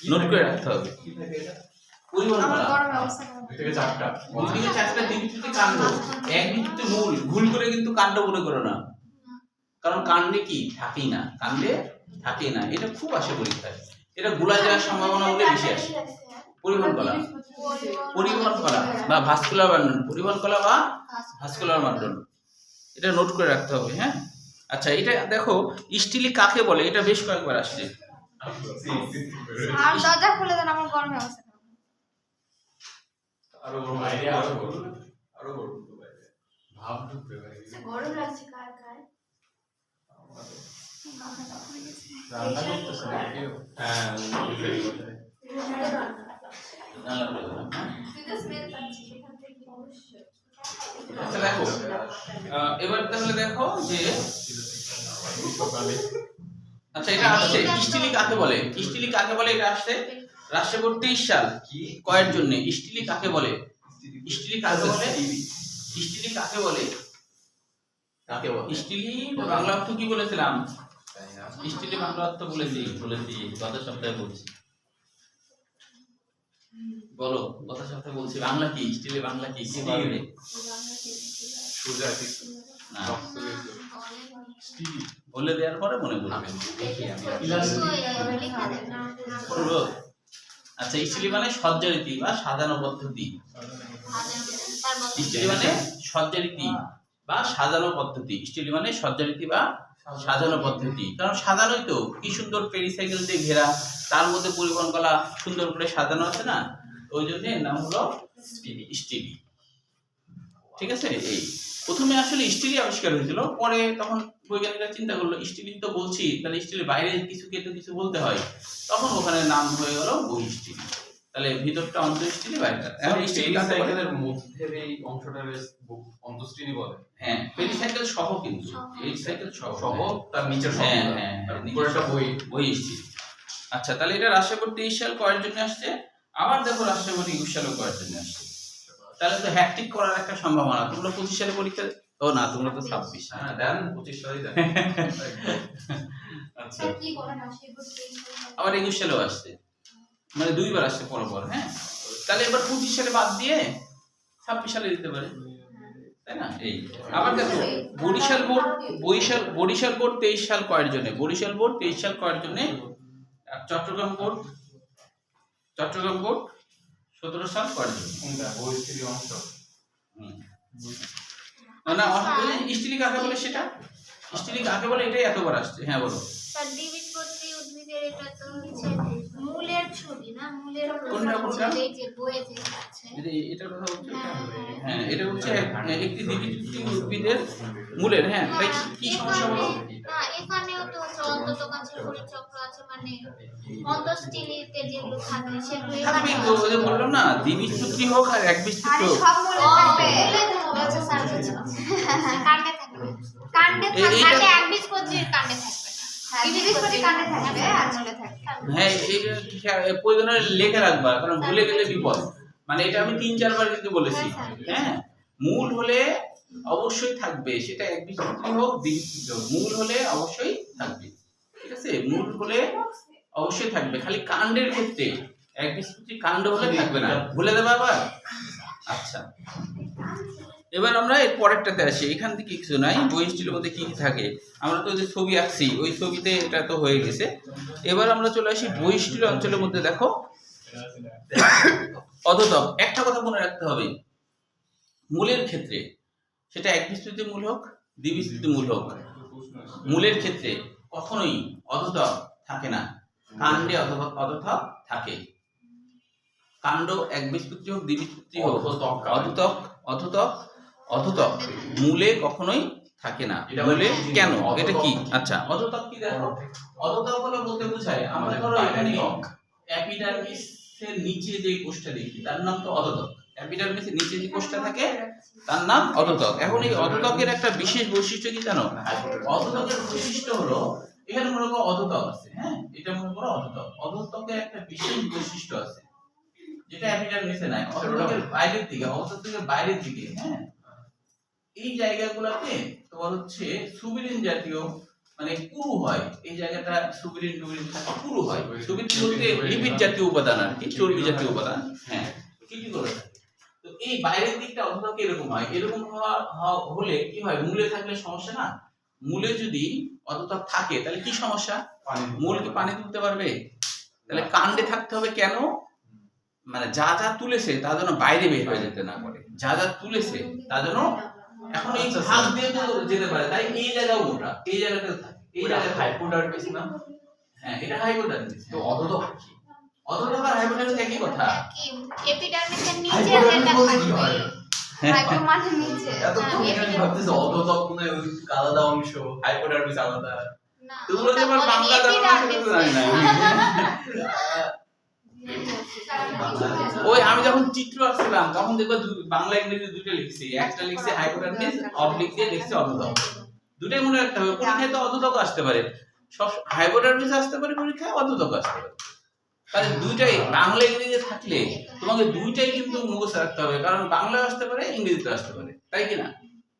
নোট করে রাখতে হবে। পরিবহন আমার করা গরম অবস্থা খারাপ। 2 থেকে 4টা 2 থেকে 4টা দ্বিবীজপত্রী কাণ্ড, একবীজপত্রী মূল, ভুল করে কিন্তু কাণ্ড মনে করো না, কারণ কাণ্ডে কি থাকেই না, কাণ্ডে থাকেই না, এটা খুব আসে পরীক্ষায়, এটা গুলা যাওয়ার সম্ভাবনা বলে বেশি আসে। পরিবহন কলা, পরিবহন কলা বা ভাস্কুলার বান্ডল, পরিবহন কলা বা ভাস্কুলার বান্ডল, এটা নোট করে রাখতে হবে। হ্যাঁ, আচ্ছা এটা দেখো স্টিলি কাকে বলে, এটা বেশ কয়েকবার আসছে। আর দরজা খুলে দেন, আমার গরম অবস্থা খারাপ। আরো বড় আইডিয়া, আরো বড় বাইরে ভাব ঢুকবে ভাই। গরম লাগছে কার কার? রান্না করতেছে না কেউ? হ্যাঁ আচ্ছা দেখো এবার তাহলে দেখো যে সকালে আচ্ছা এটা আসছে স্টিলি কাকে বলে, স্টিলি কাকে বলে, এটা আসছে রাষ্ট্রীয় বোর্ড 23 সাল কি কয়ের জন্য স্টিলি কাকে বলে, স্টিলি কাকে বলে, স্টিলি কাকে বলে, কাকে বলে স্টিলি বাংলা অর্থ কি বলেছিলাম, স্টিলি বাংলা অর্থ বলেছি গত সপ্তাহে বলছি, বলো গত সপ্তাহে বলছি বাংলা কি, স্টিলি বাংলা কি কি বলবে, সুজা না স্টিল বলে দেওয়ার পরে মনে পড়বে। বলবো? আচ্ছা স্টিলি মানে সজ্জারীতি বা সাজানো পদ্ধতি, স্টিলি মানে সজ্জারীতি বা সাজানো পদ্ধতি, স্টিলি মানে সজ্জারীতি বা সাজানো পদ্ধতি, কারণ সাজানোই তো, কি সুন্দর পেরিসাইকেল দিয়ে ঘেরা, তার মধ্যে পরিবহন কলা সুন্দর করে সাজানো আছে না, ওই জন্য এর নাম হলো স্টিলি। ঠিক আছে, এই প্রথমে আসলে স্টিলি আবিষ্কার হয়েছিল, পরে তখন বৈজ্ঞানিকরা চিন্তা করলো স্টিলি তো বলছি, তাহলে স্টিলের বাইরে কিছু কেটে কিছু বলতে হয়, তখন ওখানে নাম হয়ে গেল বহি স্টিলি, তাহলে ভিতরটা অন্ত স্টিলি, বাইরেটা এখন স্টিলি সাইকেলের মধ্যের এই অংশটা অন্তঃস্টিলি বলে। হ্যাঁ পেরিসাইকেল সহ, কিন্তু পেরিসাইকেল সহ সহ তার নিচের সব হ্যাঁ হ্যাঁ উপরে একটা বই স্টিলি। আচ্ছা তাহলে এটা রাষ্ট্রীয় বোর্ড 23 সাল কয়ের জন্য আসছে, আবার দেখো রাষ্ট্রীয় বোর্ড 21 সালে কয়ের জন্য আসছে, তাহলে তো হ্যাকটিক করার একটা সম্ভাবনা। তোমরা 25 সালে পরীক্ষা, ও না তোমরা তো 26, হ্যাঁ দেন 25 সালেই দেন। আচ্ছা স্যার কি বলেন আসলে আবার 21 সালেও আসছে, মানে দুইবার আসছে পরপর। হ্যাঁ তাহলে এবার 25 সালে বাদ দিয়ে 26 সালে দিতে পারে, তাই না? এই আবার দেখো বরিশাল বোর্ড, বরিশাল বোর্ড 23 সাল কয়ের জন্য, বরিশাল বোর্ড 23 সাল কয়ের জন্য, চট্টগ্রাম বোর্ড 17 সাল কয়ের জন্য। কোনটা বইস্টিলি অংশ? না স্টিলি কাকে বলে, সেটা স্টিলি কাকে বলে এটাই এতবার আসছে। হ্যাঁ বলো। স্যার দ্বিবীজপত্রী উদ্ভিদের এটা তো হচ্ছে মূলের ছবি না, মূলের কোনটা? এই যে বইয়ে যে আছে এটার কথা বলছো? হ্যাঁ এটা হচ্ছে একটি দ্বিবীজপত্রী উদ্ভিদের মূলের। হ্যাঁ তাই কি সমস্যা বলো? না এখানেও তো হচ্ছে অন্ততকাঞ্চল পরিচক্র আছে, মানে অন্তঃস্থিলিতে যেগুলো থাকে সেগুলো থাকবেই তো, ওই যে বললাম না দ্বিবীজপত্রী হোক আর একবীজপত্রী হোক, সব মূলে থাকবে। আচ্ছা স্যার কাণ্ডে থাকবে, কাণ্ডে থাকবে, কাণ্ডে একবীজপত্রীর কাণ্ডে থাকবে না, দ্বিবীজপত্রী কাণ্ডে থাকবে আর মূলে থাকবে। হ্যাঁ এইটা প্রয়োজনে লিখে রাখবা, কারণ ভুলে গেলে বিপদ। মানে এটা আমি 3-4 বার কিন্তু বলেছি। হ্যাঁ মূল হলে অবশ্যই থাকবে, সেটা একবীজপত্রী হোক দ্বিবীজপত্রী হোক, মূল হলে অবশ্যই থাকবে। ঠিক আছে, মূল হলে অবশ্যই থাকবে, খালি কাণ্ডের ক্ষেত্রে একবীজপত্রী কাণ্ড হলে থাকবে না, ভুলে দেবে আবার। আচ্ছা এবার আমরা এর পরেরটাতে আসি, এখান থেকে কিছু নাই, বই স্টিলের মধ্যে কি কি থাকে আমরা তো যে ছবি আঁকছি ওই ছবিতে এটা তো হয়ে গেছে। এবার আমরা চলে আসি বই স্টিল অঞ্চলের মধ্যে। দেখো অধতক, একটা কথা মনে রাখতে হবে, মূলের ক্ষেত্রে সেটা একবীজপত্রী মূল হোক দ্বিবীজপত্রী মূল হোক, মূলের ক্ষেত্রে কখনোই অধতক থাকে না, কাণ্ডে অধোতক থাকে। কাণ্ড একবীজপত্রী হোক দ্বিবীজপত্রী হোক, অধোতক অধোতক অধোতক মূলে কখনোই থাকে না। মূলে কেন, এটা কি? আচ্ছা, অধোতক কি দেখো, অধোতক হলো বলতে বোঝায় আমরা ধরো এখানে এপিডার্মিসের নিচে যে কোষটা দেখি তার নাম তো অধোতক। এপিডার্মিসের নিচে যে কোষটা থাকে তার নাম অধোতক। এখন এই অধোতকের একটা বিশেষ বৈশিষ্ট্য কি জানো? অধোতকের বৈশিষ্ট্য হলো এখানে মনে করো অধোতক আছে, হ্যাঁ, এটা মনে করো অধোতক। অধোতকের একটা বিশেষ বৈশিষ্ট্য আছে যেটা এপিডার্মিসে নাই। অধোতকের বাইরের দিকে, অধোতকের বাইরের দিকে, হ্যাঁ, এই জায়গাগুলোতে তোমার হচ্ছে সুবিলিন জাতীয় মানে পুরু হয়। এই জায়গাটা সুবিলিন টুবিলিন থাকে, পুরু হয়। সুবিলিন বলতে লিপিড জাতীয় উপাদান আর কি, চর্বি জাতীয় উপাদান, হ্যাঁ, কি করে থাকে। তো এই বাইরের দিকটা অধোতক এরকম হয়। এরকম হলে কি হয়, মূলে থাকলে সমস্যা না। মূলে যদি অধোতক থাকে তাহলে কি সমস্যা? মূল কি পানি তুলতে পারবে? তাহলে কাণ্ডে থাকতে হবে কেন? মানে যা যা তুলেছে তা যেন বাইরে বের হয়ে যেতে না পারে। যা যা তুলেছে তা যেন এখন এই ভাগ দিয়ে তো যেতে পারে। তাই এই জায়গাও মোটা, এই জায়গাটাও থাকে। এই জায়গাটা হাইপোডার্মিস না? হ্যাঁ, এটা হাইপোডার্মিস। তো অধোতক কি? অধোতক আর হাইপোডার্মিস একই কথা। এপিডার্মিসের নিচে যেটা থাকবে, হাইপো মানে নিচে। এত তুমি কি ভাবতেছো অধোতক মানে ওই আলাদা অংশ, হাইপোডার্মিস আলাদা? না, তোমরা তো এবার বাংলা জানা জানি না। ওই আমি যখন চিত্র আঁকছিলাম তখন দেখবা বাংলা ইংরেজি দুটো লিখছি, একটা লিখছি হাইপোডার্মিস, অবলিক দিয়ে লিখছি অধোতক। দুটোই মনে রাখতে হবে। পরীক্ষায় তো অধোতক আসতে পারে, সব হাইপোডার্মিস আসতে পারে, পরীক্ষায় অধোতক আসতে পারে। তাহলে দুইটাই বাংলা ইংরেজি থাকলে তোমাকে দুইটাই কিন্তু মুখস্থ রাখতে হবে, কারণ বাংলা আসতে পারে, ইংরেজিতে আসতে পারে, তাই কি না?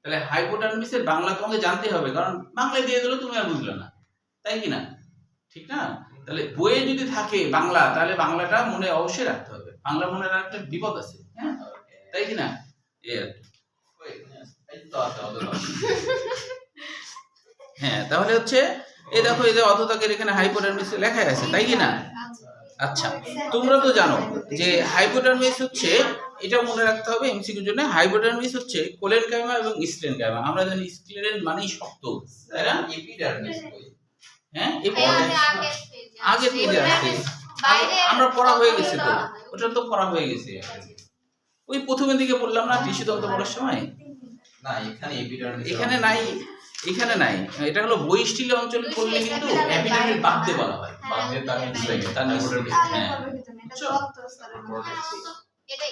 তাহলে হাইপোডার্মিসের বাংলা তোমাকে জানতে হবে, কারণ বাংলায় দিয়ে দিলে তুমি আর বুঝলে না, তাই কি না? ঠিক না? তাহলে বইয়ে যদি থাকে বাংলা, তাহলে বাংলাটা মনে অবশ্যই রাখতে হবে। বাংলা মনে রাখতে বিপদ আছে, হ্যাঁ, তাই কি না? হ্যাঁ, তাহলে হচ্ছে এই দেখো, এই যে অধোতকের এখানে হাইপোডার্মিস লেখা আছে, তাই কি না? আচ্ছা, তোমরা তো জানো যে হাইপোডার্মিস হচ্ছে, এটা মনে রাখতে হবে এমসিকিউর জন্য, হাইপোডার্মিস হচ্ছে কোলেনকাইমা এবং স্ক্লেরেনকাইমা। আমরা জানি স্ক্লেরেন মানেই শক্ত, তাই না? এপিডার্মিস হ্যাঁ, আগে পেজে আছে, আমরা পড়া হয়ে গেছে তো, ওটা তো পড়া হয়ে গেছে। ওই প্রথমের দিকে বললাম না টিস্যুতন্ত্র পড়ার সময়, না এখানে এপিডার্মিস এখানে নাই, এখানে নাই। এটা হলো বহিঃস্থলী অঞ্চল করলে কিন্তু এপিডার্মিস বাদ দিয়ে বলা হয়, বাদ দিয়ে তার নিচে লাগে, তার নিচে, হ্যাঁ, এটা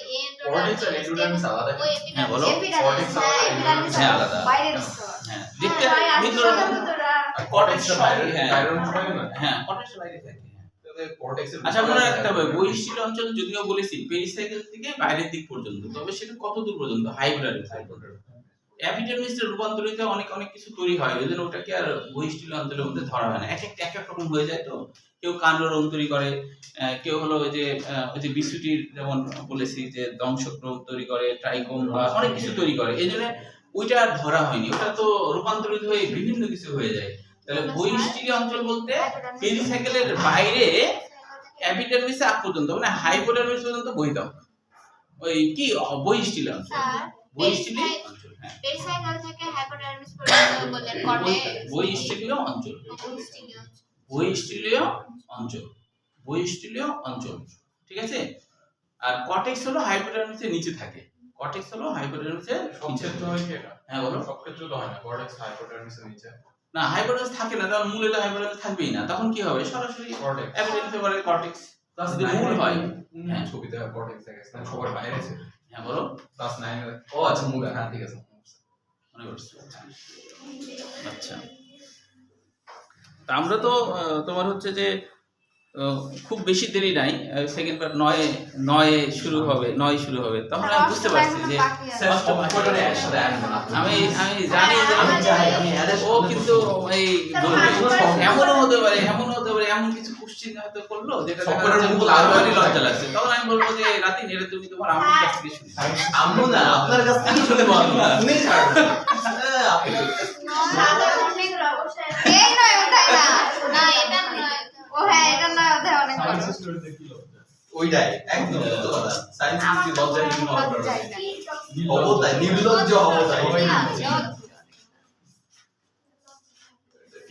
কর্টেক্স আর এপিডার্মিস আলাদা। হ্যাঁ, বলো। হ্যাঁ, আলাদা। হ্যাঁ, দেখতে ভিন্ন রকম। কর্টেক্স এর বাইরে, হ্যাঁ, বাইরের অংশ থাকে না? হ্যাঁ, কর্টেক্সের বাইরে থাকে। তবে কর্টেক্স এর আচ্ছা, মনে রাখতে হবে বহিঃস্থলী অঞ্চল যদিও বলেছি পেরিসাইকেল থেকে বাইরের দিক পর্যন্ত, তবে সেটা কত দূর পর্যন্ত? হাইপোডার্মিস। এপিডার্মিসের রূপান্তরিত অনেক অনেক কিছু তৈরি হয়, ওই জন্য ওটাকে আর বহিঃস্থলী অঞ্চলের মধ্যে ধরা হয় না। এক এক রকম হয়ে যায়। তো কেউ কাণ্ডরোম তৈরি করে, কেউ হলো ওই যে বিসুটির যেমন বলেছি যে দংশক্রম তৈরি করে, ট্রাইকোম বা অনেক কিছু তৈরি করে, এই জন্য ওইটা আর ধরা হয়নি। ওটা তো রূপান্তরিত হয়ে বিভিন্ন কিছু হয়ে যায়। তাহলে বহিঃস্থলী অঞ্চল বলতে পেরিসাইকেলের বাইরে এপিডার্মিসে আগ পর্যন্ত, মানে হাইপোডার্মিস পর্যন্ত বহিতক, ওই কি বহিঃস্থলী অঞ্চল, বহিঃস্থলী অঞ্চল। হ্যাঁ, পেরিসাইকেল থেকে হাইপোডার্মিস পর্যন্ত বললেন বহিঃস্থলীয় অঞ্চল, বহিঃস্থলীয় অঞ্চল, বহিঃস্থলীয় অঞ্চল, ঠিক আছে। আর কর্টেক্স হলো হাইপোডার্মিসের নিচে থাকে, কর্টেক্স হলো হাইপোডার্মিসের সব নিচে। ক্ষেত্রে হয় কি এটা? হ্যাঁ, বলো। সব ক্ষেত্রে তো হয় না, কর্টেক্স হাইপোডার্মিসের নিচে। না, হাইপোডার্মিস থাকে না, তখন মূলে তো হাইপোডার্মিস থাকবেই না, তখন কি হবে? সরাসরি কর্টেক্স এপিডার্মিসের পরে কর্টেক্স। প্লাস যদি মূল হয়, হ্যাঁ, ছবিতে কর্টেক্স থাকে, সবার বাইরে আছে। হ্যাঁ, বলো। প্লাস 9 ও আচ্ছা মুগা, হ্যাঁ ঠিক আছে। মনে করছি। আচ্ছা, তা আমরা তো তোমার হচ্ছে যে খুব বেশি দেরি নাই, সেকেন্ড পার্ট 9 শুরু হবে, তখন আমি বুঝতে পারছি যে সবকটারে একসাথে আনবো না। আমি জানি যে আমি চাই, আমি আদেশ ও কিন্তু এই এমনও হতে পারে, এমন কিছু কোশ্চেন হয়তো করলো যেটা সবকটার মুখ লালবাড়ি লজ্জা লাগছে, তখন আমি বলবো যে রাতে নেড়ে তুমি তোমার আমার কাছ থেকে শুনি। আম্মু না, আপনার কাছ থেকে শুনে বলবো না, শুনে ছাড়বো। আপনি এই নয় ওটাই না, না এটা নয়, ও হ্যাঁ এটা নয়, ওটা অনেক বড়। ওইটাই একদম সত্য কথা। সায়েন্স কি লজ্জা কি লজ্জাই না। অবতাই, নির্লজ্জ অবতাই।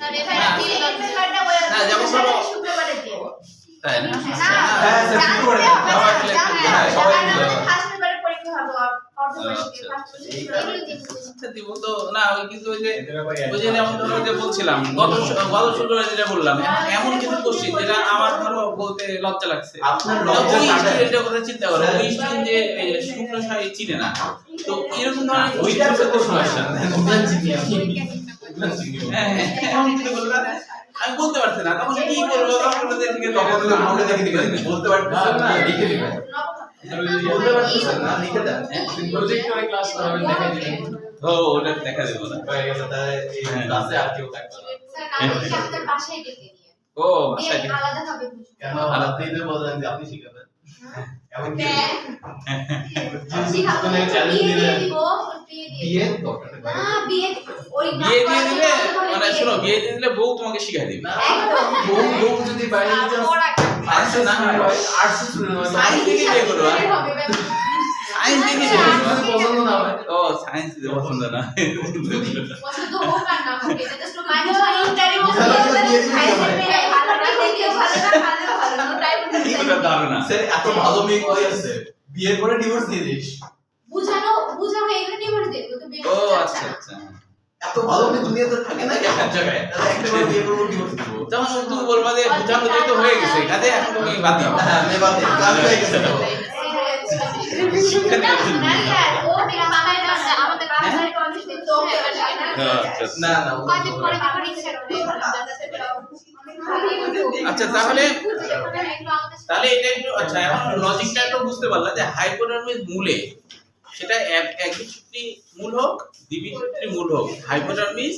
না রে ভাই, না, যেমন ধরো তাই না? হ্যাঁ, স্যার, কি করে? আচ্ছা, দিব তো না, ওই কিন্তু ওই যে যেমন ধরো যে বলছিলাম গত শুক্রবারে যেটা বললাম, এমন কিছু কোশ্চেন যেটা আমার ধরো বলতে লজ্জা লাগছে। আপনার লজ্জা ওই কাটে। স্টুডেন্টের কথা চিন্তা করো, ওই স্টুডেন্ট যে শুক্র সাই চিনে না, তো এরকম ধরনের ওইটা তো সমস্যা হ্যাঁ, হ্যাঁ, এমন কিছু বললো না, আমি বলতে পারছি না, তখন কি করবো? তখন ওদের দিকে তখন তো আমরা দেখে দিবেন, বলতে পারতেছেন না, লিখে দিবেন। বলতে পারতেছেন না, লিখে দেন। প্রজেক্টরে ক্লাস করাবেন, দেখাই দিবেন। ও, ওটা দেখা দেবো না। হয়ে গেছে, তাহলে এই ক্লাসে আর কেউ থাকবে না। ও, বাসায় দেখে। কেন আপনি তো বললেন যে আপনি শিখাবেন, এমন কি চ্যালেঞ্জ দিলেন বিয়ে দরকার নেই। বিয়ে দিয়ে দিলে মানে শোনো, বিয়ে দিয়ে দিলে বউ তোমাকে শিখাই দিবে। বউ যদি বাইরে আর্টস না হয়, আর্টস স্টুডেন্ট হয়, সায়েন্স থেকে বিয়ে করো, সায়েন্স থেকে বিয়ে করো। পছন্দ না হয়, ও, সায়েন্স দিতে পছন্দ না। এগুলো ধারণা। স্যার এত ভালো মেয়ে কই আছে, বিয়ের পরে ডিভোর্স দিয়ে দিস। ও, আচ্ছা আচ্ছা। এত ভালো মেয়ে দুনিয়াতে থাকে না এক জায়গায়, তাহলে একটা করে বিয়ে করবো, ডিভোর্স দিব। তখন তুমি বলবা যে বুঝানো যেহেতু হয়ে গেছে, কাজে এখন তুমি বাদ দাও। হ্যাঁ, মেয়ে বাদ দিন, কাজ হয়ে গেছে তো। না না, আচ্ছা, তাহলে এটা একটু আচ্ছা, এখন লজিকটা একটু বুঝতে পারলা যে হাইপোটারমিস মূলে, সেটা একবিচ্ছিন্নি মূল হোক দ্বিবিচ্ছিন্নি মূল হোক, হাইপোটারমিস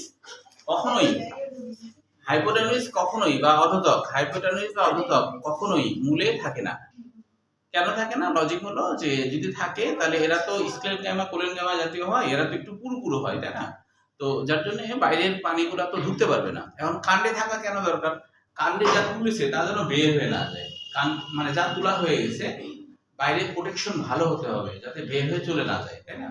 কখনোই বা অধোতক, হাইপোটারমিস বা অধোতক কখনোই মূলে থাকে না। কেন থাকে না? লজিক হলো যে যদি থাকে তাহলে এরা তো স্ক্লেরোগ্যামা কোলেনগ্যামা জাতীয় হয়, এরা তো একটু পুরু হয়, তাই না? তো যার জন্য বাইরের পানিগুলো তো ঢুকতে পারবে না। এখন কাণ্ডে থাকা কেন দরকার? কাণ্ডে যা তুলেছে তা যেন বের হয়ে না যায়, মানে যা তোলা হয়ে গেছে বাইরের প্রোটেকশন ভালো হতে হবে যাতে বের হয়ে চলে না যায়, তাই না?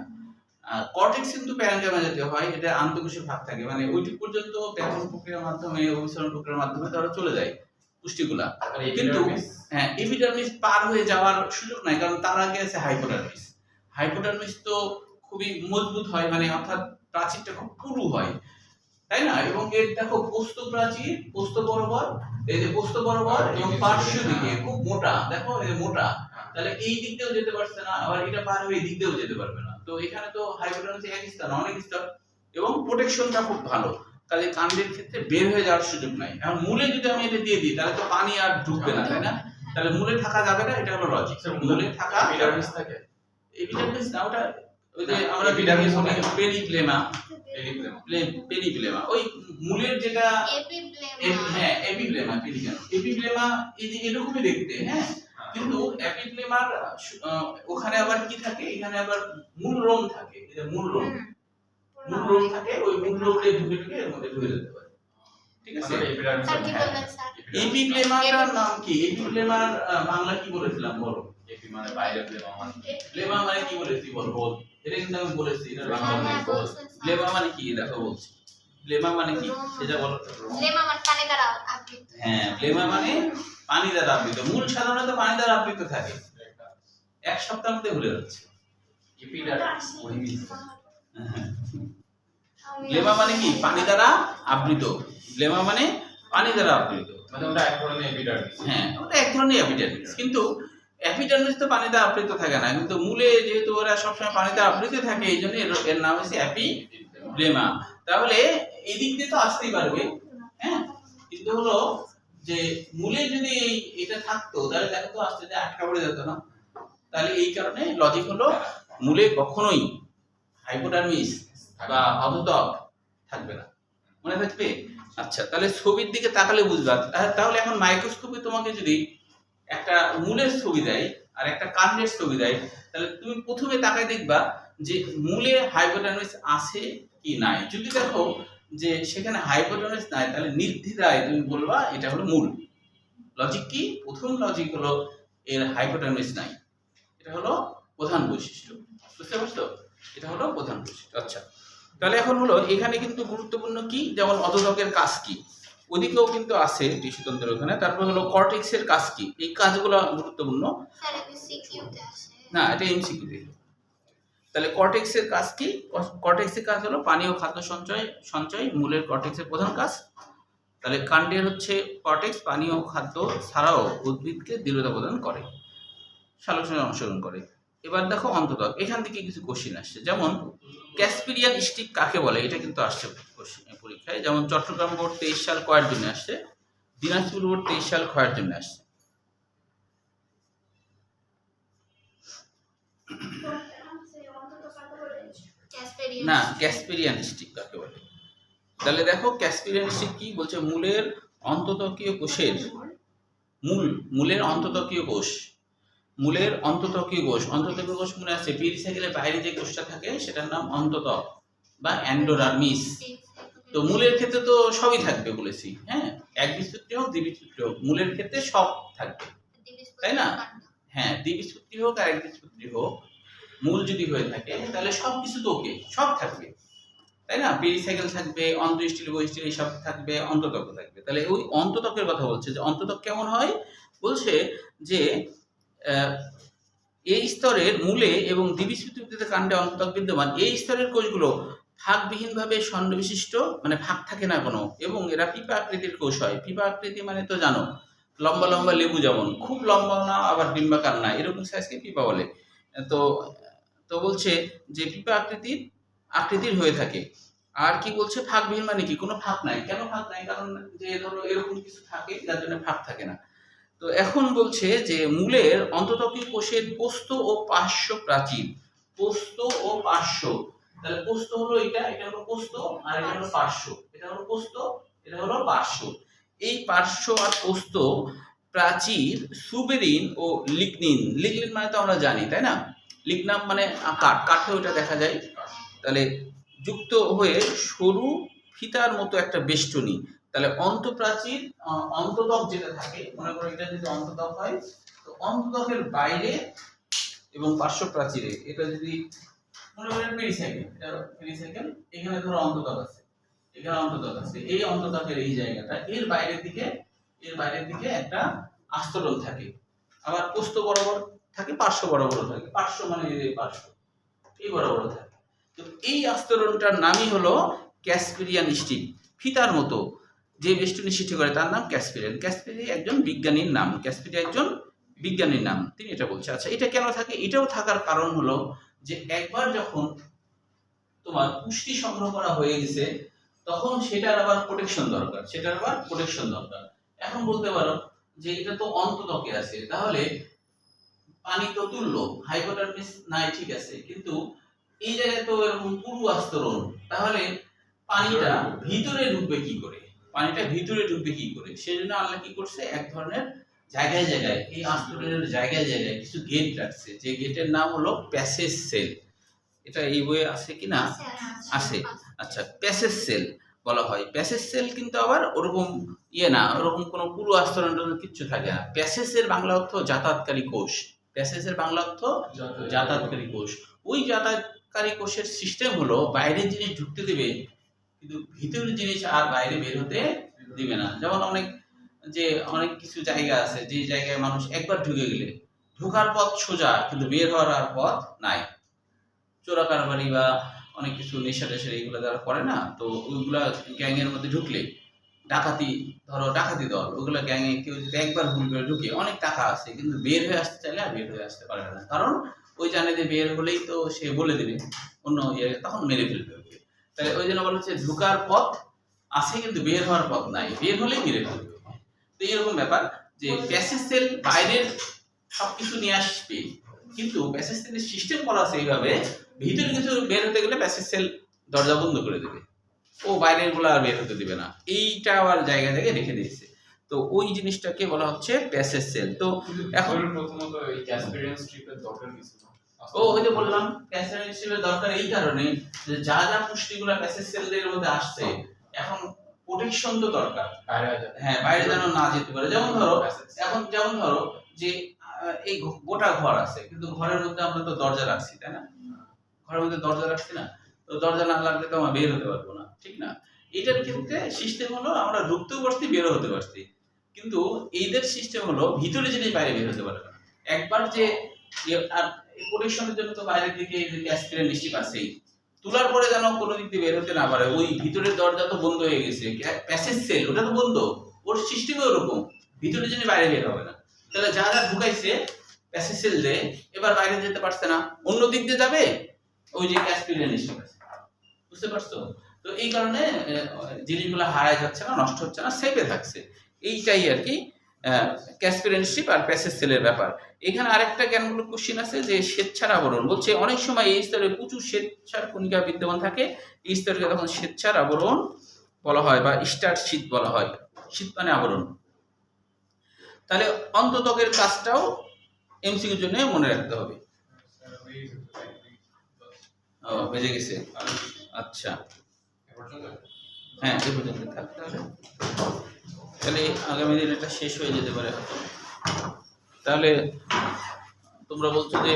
আর কর্টেক্স কিন্তু প্যারেনকাইমা জাতীয় হয়, এটা আন্তঃকোষীয় ভাগ থাকে, মানে ওইটি পর্যন্ত ব্যাপন প্রক্রিয়ার মাধ্যমে, অভিসরণ প্রক্রিয়ার মাধ্যমে তারা চলে যায় পুষ্টিগুলা। কিন্তু হ্যাঁ, এপিডার্মিস পার হয়ে যাওয়ার সুযোগ নাই, কারণ তার আগে আছে হাইপোডার্মিস। হাইপোডার্মিস তো খুবই মজবুত হয়, মানে অর্থাৎ প্রাচীরটা খুব পুরু হয়, তাই না? এবং এর দেখো পোস্ত প্রাচীর, পোস্ত বরাবর, এই যে পোস্ত বরাবর এবং পার্শ্ব দিকে খুব মোটা, দেখো এই মোটা, তাহলে এই দিক দিয়েও যেতে পারছে না, আবার এটা পার হয়ে এই দিক দিয়েও যেতে পারবে না। তো এখানে তো হাইপোডার্মিস এক স্তর, অনেক স্তর, এবং প্রোটেকশনটা খুব ভালো, তাহলে কাণ্ডের ক্ষেত্রে বের হয়ে যাওয়ার সুযোগ নাই। এখন মূলে যদি আমি এটা দিয়ে দিই তাহলে তো পানি আর ঢুকবে না, তাই না? তাহলে মূলে থাকা যাবে না, এটা হলো লজিক। মূলে থাকা এপিডার্মিস থাকে, এপিডার্মিস না, ওটা ওই যে আমরা এপিডার্মিস বলি পেরিপ্লেমা, ওই মূলের যেটা হ্যাঁ এপিপ্লেমা, এপিপ্লেমা এই যে এরকমই দেখতে, হ্যাঁ, কিন্তু এপিপ্লেমার ওখানে আবার কি থাকে, এখানে আবার মূল রোম থাকে, এই যে মূল রোম থাকে, ওই মূল রোমে ঢুকে এর মধ্যে ঢুকে যেতে পারে, ঠিক আছে? এপিপ্লেমাটার নাম কি? এপিপ্লেমার বাংলা কি বলেছিলাম বলো? এপি মানে বাইরে, প্লেমা মানে প্লেমা মানে কি বলেছি বল? এটা কিন্তু আমি বলেছি, এটা বাংলা মানে বল। প্লেমা মানে কি দেখো বলছি, প্লেমা মানে কি সেটা বলো। প্লেমা মানে পানি দ্বারা আবৃত। হ্যাঁ, প্লেমা মানে পানি দ্বারা আবৃত। মূল সাধারণত পানি দ্বারা আবৃত থাকে, এক সপ্তাহের মধ্যে ভুলে যাচ্ছে। এপিডার্মিস প্লেমা মানে কি? পানি দ্বারা আবৃত। প্লেমা মানে পানি দ্বারা আবৃত, মানে ওটা এক ধরনের এপিডার্মিস। হ্যাঁ, ওটা এক ধরনের এপিডার্মিস, কিন্তু এপিডার্মিস তো পানি দ্বারা আবৃত থাকে না, কিন্তু মূলে যেহেতু ওরা সবসময় পানি দ্বারা আবৃত থাকে, এই জন্য এর নাম হচ্ছে এপিপ্লেমা। তাহলে এদিক দিয়ে তো আসতেই পারবে, হ্যাঁ, কিন্তু হলো যে মূলে যদি এটা থাকতো তাহলে দেখো তো আস্তে আস্তে আটকা পড়ে যেত না। তাহলে এই কারণে লজিক হলো মূলে কখনোই হাইপোডার্মিস বা অধোতক থাকবে না, মনে থাকবে? আচ্ছা, তাহলে ছবির দিকে তাকালে বুঝবা। তাহলে এখন মাইক্রোস্কোপে তোমাকে যদি একটা মূলের ছবি দেয় আর একটা কাণ্ডের ছবি দেয়, তাহলে তুমি প্রথমে তাকায় দেখবা যে মূলে হাইপোডার্মিস আছে কি নাই। যদি দেখো যে সেখানে হাইপোডার্মিস নাই, তাহলে নির্দ্বিধায় তুমি বলবা এটা হলো মূল। লজিক কি? প্রথম লজিক হলো এর হাইপোডার্মিস নাই, এটা হলো প্রধান বৈশিষ্ট্য। বুঝতে পারছো? এটা হলো প্রধান বৈশিষ্ট্য। আচ্ছা, তাহলে এখন হলো এখানে কিন্তু গুরুত্বপূর্ণ কি, যেমন অধোতকের কাজ কি, ওদিকেও কিন্তু আছে টিস্যুতন্ত্রের ওখানে। তারপর হলো কর্টেক্সের কাজ কি, এই কাজগুলো গুরুত্বপূর্ণ। স্যার এটা সিকিউতে আসে। না, এটা এমসিকিউতে। তাহলে কর্টেক্সের কাজ কি? কর্টেক্সের কাজ হলো পানি ও খাদ্য সঞ্চয় মূলের কর্টেক্সের প্রধান কাজ। তাহলে কাণ্ডের হচ্ছে কর্টেক্স পানি ও খাদ্য ছাড়াও উদ্ভিদকে দৃঢ়তা প্রদান করে, সালোকসংশ্লেষণে অংশগ্রহণ করে। এবার দেখো অন্তত্বক, এখান থেকে কিছু কোশ্চিন আসছে, যেমন ক্যাসপিরিয়ান স্টিক কাকে বলে, এটা কিন্তু আসছে পরীক্ষায়। যেমন চট্টগ্রাম বোর্ড 23 সাল কয়ের জন্য আসছে, দিনাজপুর বোর্ড 23 সাল ক্ষয়ের জন্য আসছে। না, ক্যাসপিরিয়ান স্টিক কাকে বলে? তাহলে দেখো ক্যাসপিরিয়ান স্টিক কি বলছে, মূলের অন্তত্বকীয় কোষের মূলের অন্তত্বকীয় কোষ, মূলের অন্তত্বকীয় কোষ মনে আছে পেরিসাইকেলের বাইরে যে কোষটা থাকে সেটার নাম অন্তত্বক বা এন্ডোডার্মিস। তো মূলের ক্ষেত্রে তো সবই থাকবে বলেছি, হ্যাঁ, একবীজপত্রী হোক দ্বিবীজপত্রী হোক, মূলের ক্ষেত্রে সব থাকবে, তাই না? হ্যাঁ, দ্বিবীজপত্রী হোক আর একবীজপত্রী হোক, মূল যদি হয়ে থাকে তাহলে সব কিছু তো ওকে, সব থাকবে, তাই না? পেরিসাইকেল থাকবে, অন্তঃস্টিল বহিঃস্টিল সব থাকবে, অন্তত্বক থাকবে। তাহলে ওই অন্তত্বকের কথা বলছে, যে অন্তত্বক কেমন হয়, বলছে যে এই স্তরের মূলে এবং দ্বিবীজপত্রী কাণ্ডে অন্তত্বক বিদ্যমান। এই স্তরের কোষগুলো ভাগবিহীনভাবে ষণ্ড-বিশিষ্ট, মানে ভাগ থাকে না কোনো, এবং এরা পিপা আকৃতির কোষ হয়। পিপা আকৃতি মানে তো জানো, লম্বা লম্বা লেবু, যেমন খুব লম্বা না আবার ডিম্বাকার না, এরকম সাইজকে পিপা বলে। তো বলছে যে পিপা আকৃতির হয়ে থাকে। আর কি বলছে, ভাগবিহীন মানে কি, কোনো ভাগ নাই। কেন ভাগ নাই? কারণ যে ধরো এরকম কিছু থাকে যার জন্য ভাগ থাকে না। তো এখন বলছে যে মূলের অন্তত্বকীয় কোষের পোস্ত ও পার্শ্ব প্রাচীর, পোস্ত ও পার্শ্ব। তাহলে পোস্ত হলো এটা হলো পোস্ত, আর এটা হলো পার্শ্ব, এটা হলো পোস্ত, এটা হলো পার্শ্ব। এই পার্শ্ব আর পোস্ত প্রাচীর সুবেরিন ও লিগনিন মানে তো আমরা জানি, তাই না? লিগনাম মানে কাঠে ওটা দেখা যায়। তাহলে যুক্ত হয়ে সরু ফিতার মতো একটা বেষ্টনী। তাহলে অন্তঃপ্রাচীর, অন্তত্বক যেটা থাকে, মনে করো এটা যদি অন্তত্বক হয়, তো অন্তত্বকের বাইরে এবং পার্শ্ব প্রাচীরে, এটা যদি মনে করেন পেরিসাইকেল, এটা পেরিসাইকেল, এখানে ধরো অন্তত্বক আছে, এখানে অন্তত্বক আছে, এই অন্তত্বকের এই জায়গাটা, এর বাইরের দিকে একটা আস্তরণ থাকে। আবার পোস্ত বরাবর থাকে, পার্শ্ব বরাবর থাকে। পার্শ্ব মানে এই পার্শ্ব, এই বরাবর থাকে। তো এই আস্তরণটার নামই হলো ক্যাসপিরিয়ান স্টিক, ফিতার মতো যে বেষ্টনী সৃষ্টি করে তার নাম ক্যাসপিরিয়ান। ক্যাসপিরি একজন বিজ্ঞানীর নাম, তিনি এটা বলছে। আচ্ছা, এটা কেন থাকে? এটাও থাকার কারণ হলো যে একবার যখন তোমার পুষ্টি সংগ্রহ করা হয়ে গেছে, তখন সেটার আবার প্রোটেকশন দরকার। এখন বলতে পারো যে এটা তো অন্তত্বকে আছে, তাহলে পানি তো তুললো, হাইপোডার্মিস নাই, ঠিক আছে, কিন্তু এই জায়গায় তো এরকম পুরু আস্তরণ, তাহলে পানিটা ভিতরে ঢুকবে কি করে? সেজন্য আল্লাহ কি করছে, এক ধরনের জায়গায় এই আস্তরণের জায়গায় কিছু গেট রাখছে, যে গেটের নাম হলো প্যাসেজ সেল। এটা এই বইয়ে আছে কিনা? আছে। আচ্ছা, প্যাসেজ সেল বলা হয়। প্যাসেজ সেল কিন্তু আবার ওরকম না, ওরকম কোনো পুরো আস্তরণ কিচ্ছু থাকে না। প্যাসেজের বাংলা অর্থ যাতায়াতকারী কোষ। ওই যাতায়াতকারী কোষের সিস্টেম হলো বাইরের জিনিস ঢুকতে দেবে, কিন্তু ভিতরের জিনিস আর বাইরে বের হতে দিবে না। যেমন অনেক কিছু জায়গা আছে, যে জায়গায় মানুষ একবার ঢুকে গেলে ঢোকার পথ সোজা, কিন্তু বের হওয়ার আর পথ নাই। চোরা কারবারি বা অনেক কিছু নেশা এইগুলো যারা করে না, তো ওইগুলা গ্যাংয়ের মধ্যে ঢুকলে, ডাকাতি দল, ওগুলা গ্যাংয়ে কেউ যদি একবার ভুল করে ঢুকে, অনেক টাকা আছে, কিন্তু বের হয়ে আসতে চাইলে আর বের হয়ে আসতে পারে না। কারণ ওই জানে যে বের হলেই তো সে বলে দেবে অন্য তখন মেরে ফেলবে ওকে। তাই ওই জন্য বলা হচ্ছে ঢোকার পথ আছে কিন্তু বের হওয়ার পথ নাই, বের হলেই মেরে ফেলবে। তো এরকম ব্যাপার যে প্যাসেজ সেল বাইরের সবকিছু নিয়ে আসবে, কিন্তু প্যাসেজ সেলের সিস্টেম করা আছে এইভাবে, ভিতরে কিছু বের হতে গেলে প্যাসেজ সেল দরজা বন্ধ করে দেবে, ও বাইরের গুলো আর বের হতে দিবে না। এইটা আবার জায়গায় রেখে দিয়েছে। তো ওই জিনিসটাকে বলা হচ্ছে প্যাসেজ সেল। তো এখন প্রথমত এই ক্যাসপিরিয়ান স্ট্রিপের দরকার কিছু না। ওই যে বললাম ক্যাসপিরিয়ান স্ট্রিপের দরকার এই কারণে যে যা পুষ্টিগুলো প্যাসেজ সেলের মধ্যে আসছে, এখন প্রোটেকশন তো দরকার, বাইরে যেন না যেতে পারে। যেমন ধরো যে এই গোটা ঘর আছে, কিন্তু ঘরের মধ্যে আমরা তো দরজা রাখছি, তাই না? ঘরের মধ্যে দরজা রাখছি না, তো দরজা না লাগলে তো আমরা বের হতে পারবো না, ঠিক না? এটার ক্ষেত্রে সিস্টেম হলো আমরা ঢুকতেও পারছি বেরো হতে পারছি, কিন্তু এইদের সিস্টেম হলো ভিতরে জিনিস বাইরে বের হতে পারে না। একবার যে প্রোটেকশনের জন্য তো বাইরের দিকে এই যে অ্যাসপিরেন্ট নিশ্চিত আছেই, তোলার পরে যেন কোনো দিক দিয়ে বের হতে না পারে, ওই ভিতরের দরজা তো বন্ধ হয়ে গেছে, প্যাসেজ সেল ওটা তো বন্ধ, ওর সিস্টেমে ওরকম ভিতরে জিনিস বাইরে বের হবে না। তাহলে যা যা ঢুকাইছে প্যাসেজ সেল দিয়ে এবার বাইরে যেতে পারছে না, অন্য দিক দিয়ে যাবে, ওই যে অ্যাসপিরেন্ট নিশ্চিত আছে, বুঝতে পারছো? তো এই কারণে জিনিসগুলো হারায় যাচ্ছে না, নষ্ট হচ্ছে না, সেফে থাকছে। এইটাই আর কি ক্যাসপিরেন্টশিপ আর প্যাসেজ সেলের ব্যাপার। এখানে আরেকটা জ্ঞানমূলক কোশ্চেন আছে যে স্বেচ্ছার আবরণ, বলছে অনেক সময় এই স্তরে প্রচুর স্বেচ্ছার কণিকা বিদ্যমান থাকে, এই স্তরকে তখন স্বেচ্ছার আবরণ বলা হয় বা স্টার শীত বলা হয়। শীত মানে আবরণ। তাহলে অন্ততকের কাজটাও এমসিকিউর জন্য মনে রাখতে হবে। ও বেজে গেছে, আচ্ছা হ্যাঁ এই পর্যন্ত থাকতে হবে, তাহলে আগামী দিন এটা শেষ হয়ে যেতে পারে। তাহলে তোমরা বলছো যে